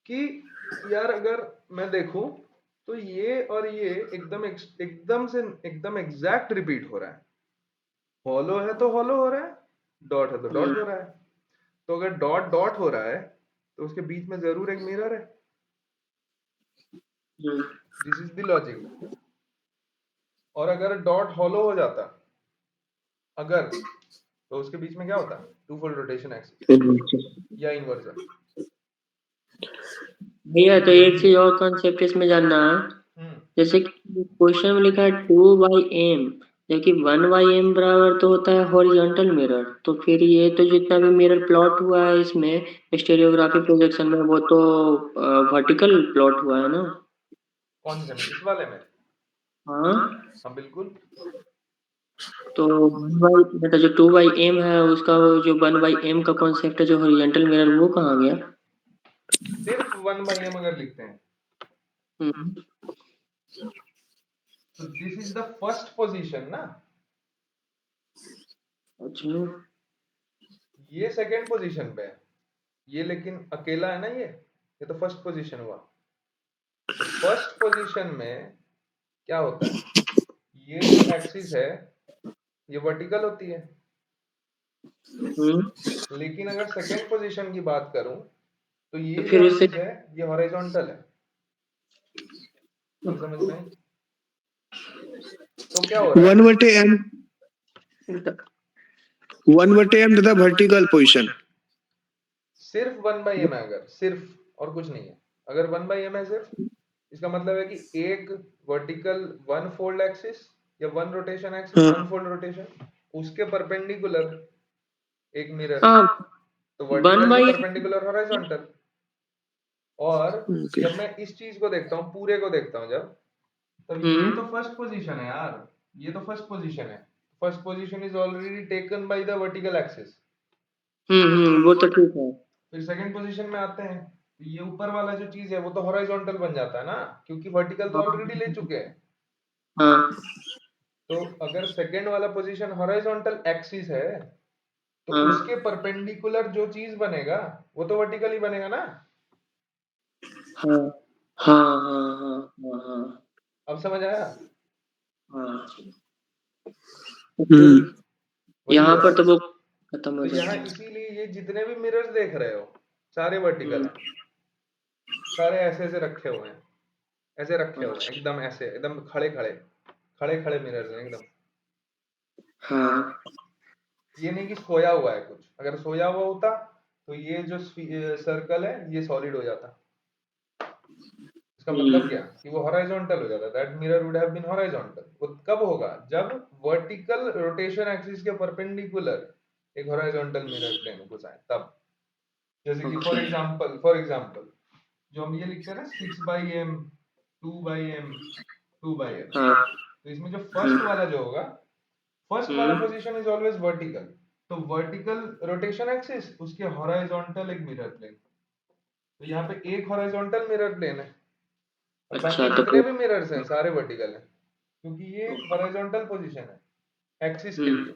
Speaker 1: कि यार अगर मैं देखूं तो ये और ये एकदम से एकदम एग्जैक्ट रिपीट हो रहा है। हॉलो है तो हॉलो हो रहा है, डॉट है तो डॉट हो रहा है। तो अगर डॉट डॉट हो रहा है तो उसके बीच में जरूर एक मिरर है। This is the logic. और अगर डॉट हॉलो हो जाता, अगर, तो उसके बीच में क्या होता? टू फोल्ड रोटेशन एक्सिस या इन्वर्जन।
Speaker 2: भैया तो एक चीज और कॉन्सेप्ट इसमें जानना है, जैसे कि क्वेश्चन में लिखा है 2/m, जबकि 1/m बराबर तो होता है हॉरिजॉन्टल मिरर। तो फिर ये तो जितना भी मिरर प्लॉट हुआ है इसमें स्टेरियोग्राफी प्रोजेक्शन में, वो तो वर्टिकल प्लॉट हुआ है ना।
Speaker 1: कौन से में? इस वाले में?
Speaker 2: हाँ
Speaker 1: हाँ बिल्कुल।
Speaker 2: तो 1/, जो 2/m है उसका, वो जो 1/m का कॉन्सेप्ट है जो हॉरिजॉन्टल मिरर, वो कहाँ गया?
Speaker 1: सिर्फ 1/m अगर लिखते हैं तो this is the first position ना।
Speaker 2: अच्छा।
Speaker 1: ये सेकंड पोजीशन पे है, ये लेकिन अकेला है ना, ये तो फर्स्ट पोजीशन हुआ। फर्स्ट पोजीशन में क्या होता है? ये जो एक्सिस है ये वर्टिकल होती है, लेकिन अगर सेकंड पोजीशन की बात करूं तो ये
Speaker 2: तो
Speaker 1: जो
Speaker 2: फिर उससे
Speaker 1: एक्सिस है ये हॉरिजॉन्टल है। बात समझ में आई? तो क्या हो रहा है
Speaker 3: 1/m 1/m तथा वर्टिकल पोजीशन
Speaker 1: सिर्फ 1/m है, अगर सिर्फ और कुछ नहीं है, अगर 1/m है सिर्फ, इसका मतलब है कि एक वर्टिकल वन फोल्ड एक्सिस या वन रोटेशन एक्सिस,
Speaker 3: हाँ।
Speaker 1: वन फोल्ड रोटेशन, उसके परपेंडिकुलर एक मिरर,
Speaker 2: हाँ
Speaker 1: तो
Speaker 2: 1
Speaker 1: वर्टिकल
Speaker 2: by
Speaker 1: के परपेंडिकुलर हॉरिजॉन्टल। और
Speaker 3: ओके
Speaker 1: जब मैं इस चीज को देखता हूँ, पूरे को देखता हूँ जब, तब ये तो फर्स्ट पोजीशन है यार, ये तो फर्स्ट पोजीशन है, first position is already taken by the vertical axis.
Speaker 2: वो तो ठीक है।
Speaker 1: फिर सेकंड पोजीशन में आते हैं, तो ये ऊपर वाला जो चीज है वो तो हॉरिजॉन्टल बन जाता है ना, क्योंकि वर्टिकल तो ऑलरेडी ले चुके हैं।
Speaker 2: हाँ
Speaker 1: तो अगर सेकंड वाला पोजीशन हॉरिजॉन्टल एक्सिस है, तो
Speaker 2: हाँ
Speaker 1: उसके परपेंडिकुलर जो चीज बनेगा वो तो वर्टिकल ही बनेगा ना।
Speaker 2: हाँ हाँ हाँ हाँ हाँ हाँ
Speaker 1: अब समझ आया?
Speaker 2: हाँ।
Speaker 3: हम्म
Speaker 1: वही
Speaker 2: यहाँ
Speaker 1: हो रहा
Speaker 2: पर
Speaker 1: है।
Speaker 2: तो वो खत्म हो
Speaker 1: तो
Speaker 2: जाता
Speaker 1: यहाँ
Speaker 2: है।
Speaker 1: इसीलिए ये जितने भी मिरर्स देख रहे हो सारे वर्टिकल हैं, सारे ऐसे ऐसे रखे हुए हैं, ऐसे रखे हुए हैं, एकदम ऐसे, एकदम खड़े खड़े, खड़े खड़े मिरर्स हैं एकदम।
Speaker 2: हाँ
Speaker 1: ये नहीं कि सोया हुआ है कुछ, अगर सोया हुआ होता तो ये जो सर्कल है ये सॉलिड हो जाता। इसका मतलब क्या कि वो हॉरिजॉन्टल हो जाता, that mirror would have been horizontal. वो कब होगा? जब वर्टिकल रोटेशन एक्सिस के परपेंडिकुलर एक हॉरिजॉन्टल मिरर प्लेन घुस आए तब। जैसे कि फॉर एग्जांपल जो हम ये लिखते हैं ना 6/m 2/m 2/m,
Speaker 2: हाँ
Speaker 1: तो इसमें जो फर्स्ट वाला जो होगा, फर्स्ट वाला
Speaker 2: हम्म,
Speaker 1: पोजीशन इज ऑलवेज वर्टिकल, तो वर्टिकल रोटेशन एक्सिस उसके हॉरिजॉन्टल एक मिरर प्लेन, तो यहाँ पे एक हॉरिजॉन्टल मिरर प्लेन है और बाकी
Speaker 2: अच्छा
Speaker 1: जितने
Speaker 2: तो
Speaker 1: भी मिरर्स हैं सारे वर्टिकल हैं, क्योंकि ये हॉरिजॉन्टल पोजीशन है एक्सिस के लिए।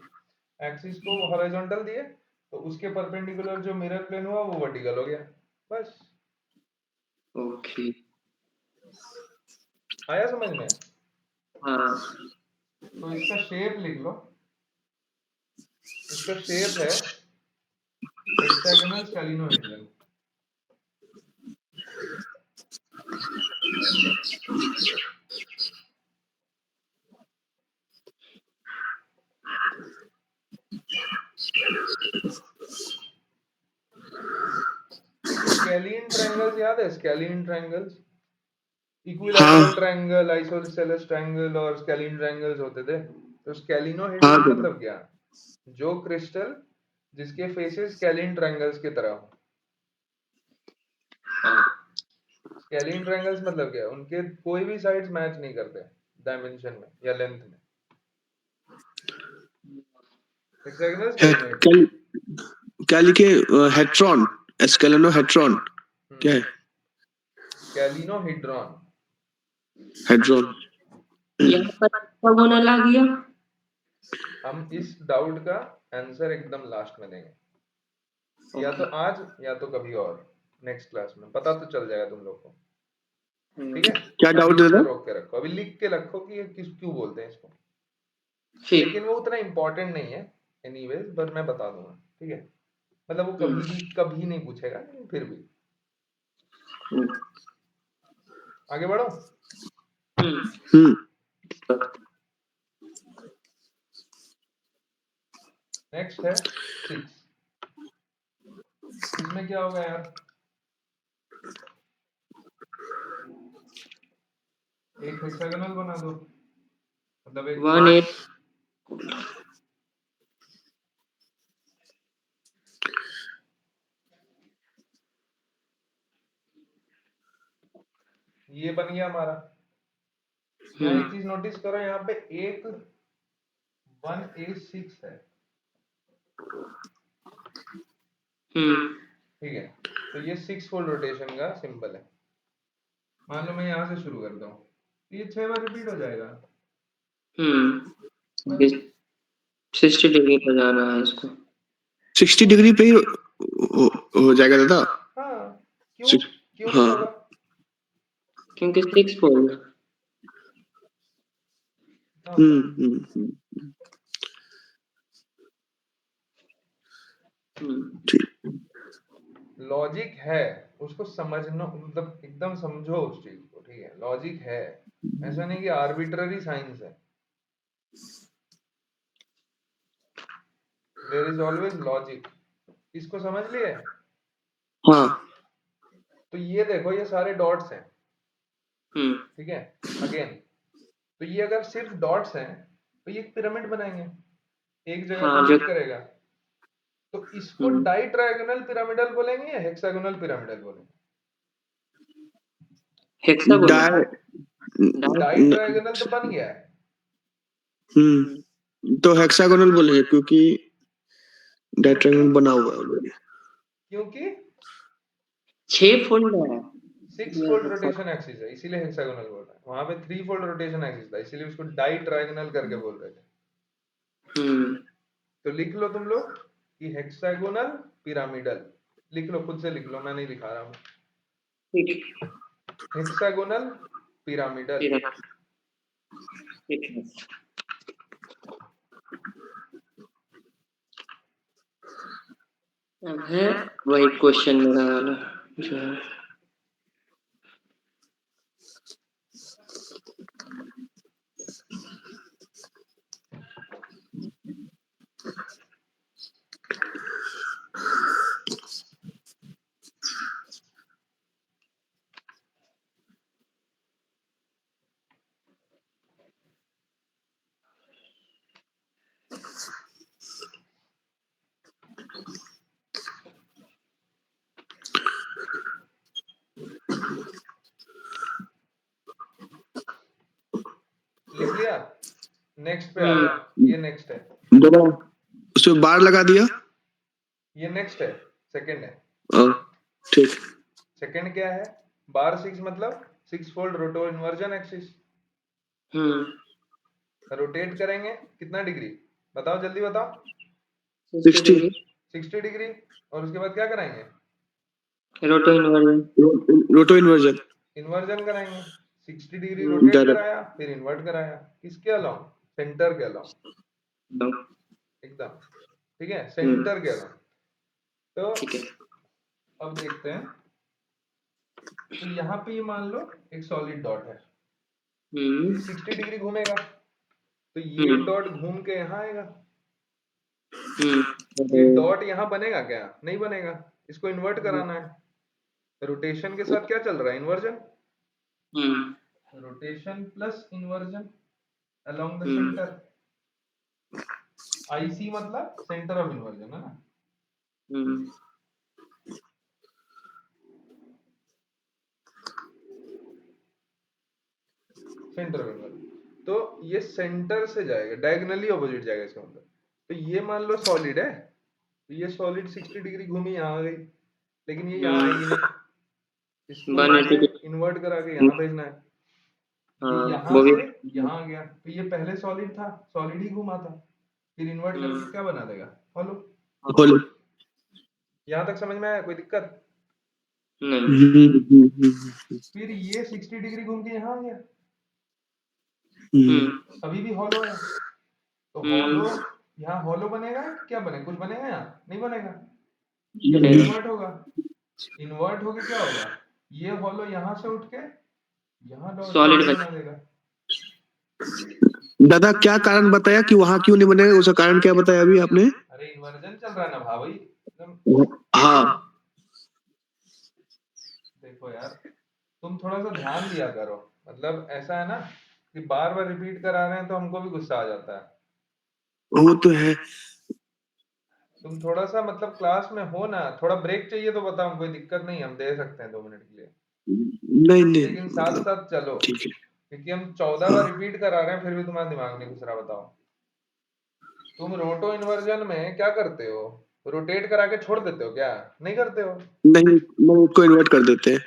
Speaker 1: एक्सिस को हॉरिजॉन्टल दिए तो उसके परपेंडिकुलर जो मिरर प्लेन हुआ वो वर्टिकल हो गया, बस।
Speaker 2: ओके
Speaker 1: आया समझ में?
Speaker 2: हाँ
Speaker 1: तो इसका शेप लिख लो, इसका शेप है हेक्सागोनल स्केलिनोहेड्रन। स्केलिन ट्रायंगल्स याद है? स्केलिन ट्रायंगल्स, इक्विलैटरल
Speaker 3: हाँ
Speaker 1: ट्रायंगल, आइसोसेलेस ट्रायंगल और स्केलिन ट्रायंगल्स होते थे। तो
Speaker 3: हाँ
Speaker 1: स्केलिनोहेड्रन
Speaker 3: दादा
Speaker 1: मतलब क्या? जो क्रिस्टल जिसके फेसेस स्केलिन ट्रायंगल्स की तरह हो। स्केलिन ट्रायंगल्स मतलब क्या? उनके कोई भी साइड्स मैच नहीं करते डायमेंशन में या लेंथ में। हेक्सागोनल स्केलिनोहेड्रन।
Speaker 3: क्या क्या लिखे हेट्रॉन स्केलेनोहेड्रॉन क्या है
Speaker 1: स्केलिनोहेड्रॉन।
Speaker 3: हेड्रॉन
Speaker 2: यहाँ पर कब होने लग गया?
Speaker 1: हम इस डाउट का आंसर एकदम लास्ट में देंगे, या तो आज या तो कभी और, नेक्स्ट क्लास में पता तो चल जाएगा तुम लोग को। ठीक है,
Speaker 3: क्या
Speaker 1: अभी
Speaker 3: डाउट है
Speaker 1: इसको
Speaker 3: दादा
Speaker 1: रोक के रखो, अभी लिख के रखो कि ये किस क्यों बोलते हैं इसको।
Speaker 2: ठीक
Speaker 1: लेकिन वो उतना इंपॉर्टेंट नहीं है एनीवेज, बट मैं बता दूंगा, ठीक है। मतलब वो कभी नहीं पूछेगा, लेकिन फिर भी आगे बढ़ो।
Speaker 3: हम्म
Speaker 1: नेक्स्ट है 6। इसमें क्या होगा यार? एक हेक्सागोनल बना दो, मतलब एक
Speaker 2: 1 8
Speaker 1: ये बन गया हमारा। यहाँ एक चीज नोटिस करो, यहाँ पे एक 1A6 है, ठीक है। तो ये 6 फोल्ड रोटेशन का सिंबल है। मान लो मैं यहाँ से शुरू करता हूँ, तो ये 6 बार रिपीट हो जाएगा, बस।
Speaker 2: 60 डिग्री पर जाना है इसको।
Speaker 3: 60 डिग्री पे ही हो जाएगा दादा
Speaker 1: हाँ, क्यों
Speaker 3: Six-
Speaker 1: क्यों नहीं
Speaker 3: हाँ
Speaker 1: होगा?
Speaker 2: क्योंकि 6 फोल्ड।
Speaker 1: हाँ बताओ।
Speaker 3: ठीक
Speaker 1: लॉजिक है, उसको समझना, मतलब एकदम समझो उस चीज को, ठीक है। लॉजिक है, ऐसा नहीं कि आर्बिट्ररी साइंस है। There is always logic. इसको समझ लिए?
Speaker 3: हाँ
Speaker 1: तो ये देखो ये सारे डॉट्स हैं,
Speaker 2: हम्म
Speaker 1: ठीक है। अगेन तो ये अगर सिर्फ डॉट्स हैं तो ये एक पिरामिड बनाएंगे, एक जगह
Speaker 2: हाँ
Speaker 1: पे
Speaker 2: जो
Speaker 1: मीट करेगा। तो इसको
Speaker 2: हम्म
Speaker 1: डाइट्रायगोनल पिरामिडल बोलेंगे या हेक्सागोनल पिरामिडल बोलेंगे?
Speaker 2: हेक्सागोनल
Speaker 3: डाय
Speaker 1: डाइट्रायगोनल तो बन गया है।
Speaker 3: तो हेक्सागोनल बोलेंगे क्योंकि डायट्रायंगल बना हुआ है ऑलरेडी।
Speaker 1: क्योंकि
Speaker 2: 6 फोल्ड है
Speaker 1: 6 फोल्ड रोटेशन एक्सिस है, इसीलिए हेक्सागोनल बोल रहा है। वहां पे 3 फोल्ड रोटेशन एक्सिस था, इसीलिए उसको डाइट्रायगोनल करके बोल रहे थे।
Speaker 2: हम्म
Speaker 1: तो लिख लो तुम लोग कि हेक्सागोनल पिरामिडल, लिख लो, खुद से लिख लो, मैं नहीं लिखा रहा हूँ।
Speaker 2: ठीक
Speaker 1: हेक्सागोनल पिरामिडल।
Speaker 2: फिर ठीक है। अब है वही क्वेश्चन मेरा वाला जो है
Speaker 1: लिख लिया? नेक्स्ट पे आ जाओ, ये नेक्स्ट है,
Speaker 3: दोनों उसमें बार लगा दिया।
Speaker 1: ये नेक्स्ट है, सेकंड है।
Speaker 3: ठीक।
Speaker 1: सेकंड क्या है? बार 6 मतलब 6 फोल्ड रोटो इन्वर्जन एक्सिस। रोटेट करेंगे कितना डिग्री? बताओ जल्दी बताओ।
Speaker 3: 60
Speaker 1: 60 डिग्री। और उसके बाद क्या कराएंगे?
Speaker 2: रोटो इन्वर्जन
Speaker 3: रोटो इन्वर्जन
Speaker 1: इन्वर्जन कराएंगे। 60 डिग्री रोटेट
Speaker 3: डायरेक्ट।
Speaker 1: कराया, फिर इन्वर्ट कराया। किसके अलाउ? सेंटर के अलाउ, एकदम ठीक है, सेंटर के अलाउ। तो
Speaker 2: ठीक है
Speaker 1: अब देखते हैं। तो यहाँ पे ये मान लो एक सॉलिड डॉट है, ये 60 डिग्री घूमेगा, तो ये डॉट घूम के यहाँ आएगा। ये डॉट यहाँ बनेगा क्या? नहीं बनेगा, इसको इन्वर्ट कराना है। रोटेशन के साथ क्या चल रहा है? Inversion. Rotation plus inversion along the centre. IC मतलब सेंटर ऑफ इन्वर्जन है ना। सेंटर ऑफ इन्वर्जन, तो ये सेंटर से जाएगा, डायगोनली ऑपोजिट जाएगा इसका मतलब। तो ये मान लो सॉलिड है, तो ये सॉलिड 60 डिग्री घूमी यहाँ आ गई, लेकिन ये यहाँ आएगी नहीं, इसको मुझे इन्वर्ट करा के यहाँ भेजना है। ये
Speaker 2: हाँ
Speaker 1: यहाँ
Speaker 2: वो भी
Speaker 1: से यहाँ आ गया, तो ये पहले सॉलिड था, सॉलिड ही घुमा था, फिर इन्वर्ट करके क्या बना देगा? फॉलो।
Speaker 3: खोलो।
Speaker 1: यहाँ तक समझ में आया? कोई दिक्कत?
Speaker 2: नहीं
Speaker 1: फिर ये 60 डिग्री घूम के यहाँ आ गया,
Speaker 2: हम्म
Speaker 1: अभी भी हॉलो है। तो हॉलो, यहाँ हॉलो बनेगा, क्या बने? कुछ बनेगा? यहाँ नहीं बनेगा, या फिर इन्वर्ट होगा। इन्वर्ट होके क्या होगा? ये हॉलो यहाँ से उठ के यहाँ डॉट
Speaker 2: सॉलिड
Speaker 1: बना देगा।
Speaker 3: दादा क्या कारण बताया कि वहां क्यों नहीं बनेगा? उसका कारण क्या बताया अभी आपने?
Speaker 1: अरे इन्वर्जन चल रहा है ना भाई एकदम।
Speaker 3: हाँ
Speaker 1: देखो यार, तुम थोड़ा सा ध्यान दिया करो, मतलब ऐसा है ना कि बार बार रिपीट करा रहे हैं तो हमको भी गुस्सा आ जाता है।
Speaker 3: वो तो है।
Speaker 1: तुम थोड़ा सा मतलब क्लास में हो ना, थोड़ा ब्रेक चाहिए तो बताओ, कोई दिक्कत नहीं, हम दे सकते हैं 2 मिनट के लिए,
Speaker 3: नहीं नहीं
Speaker 1: लेकिन साथ
Speaker 3: मतलब
Speaker 1: साथ चलो,
Speaker 3: ठीक है।
Speaker 1: क्योंकि हम 14 बार रिपीट करा रहे हैं फिर भी तुम्हारा दिमाग नहीं घुस रहा। बताओ तुम रोटो इन्वर्जन में क्या करते हो? रोटेट करा के छोड़ देते हो क्या? नहीं करते हो।
Speaker 3: नहीं नहीं उसको इन्वर्ट कर देते हैं।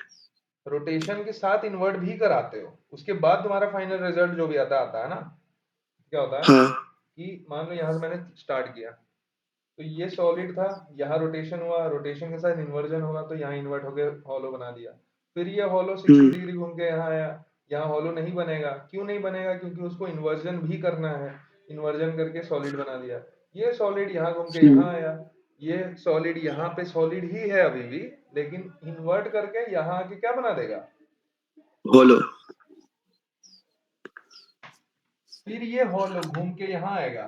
Speaker 1: रोटेशन के साथ इन्वर्ट भी कराते हो, उसके बाद तुम्हारा फाइनल रिजल्ट जो भी आता है ना, क्या होता है
Speaker 3: हाँ
Speaker 1: कि मान लो यहाँ से मैंने स्टार्ट किया, तो ये सॉलिड था, यहाँ रोटेशन हुआ, रोटेशन के साथ इन्वर्जन होगा तो यहाँ इन्वर्ट होकर हॉलो बना दिया। फिर ये हॉलो 60 डिग्री घूम के यहाँ आया, यहाँ हॉलो नहीं बनेगा। क्यों नहीं बनेगा? क्योंकि उसको इन्वर्जन भी करना है, इन्वर्जन करके सॉलिड बना दिया। ये सॉलिड यहाँ घूम के यहाँ आया, ये सॉलिड यहाँ पे सॉलिड ही है अभी भी, लेकिन इन्वर्ट करके यहाँ आके क्या बना देगा?
Speaker 3: बोलो।
Speaker 1: फिर ये हॉलो घूम के यहाँ आएगा,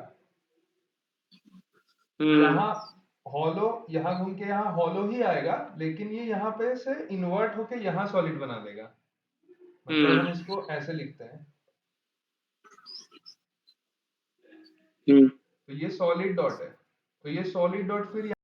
Speaker 1: यहाँ हॉलो, यहाँ घूम के यहाँ हॉलो ही आएगा, लेकिन ये यहाँ पे से इन्वर्ट होके यहाँ सॉलिड बना देगा। मतलब हम इसको ऐसे लिखते हैं, तो ये सॉलिड डॉट है, तो ये सॉलिड डॉट फिर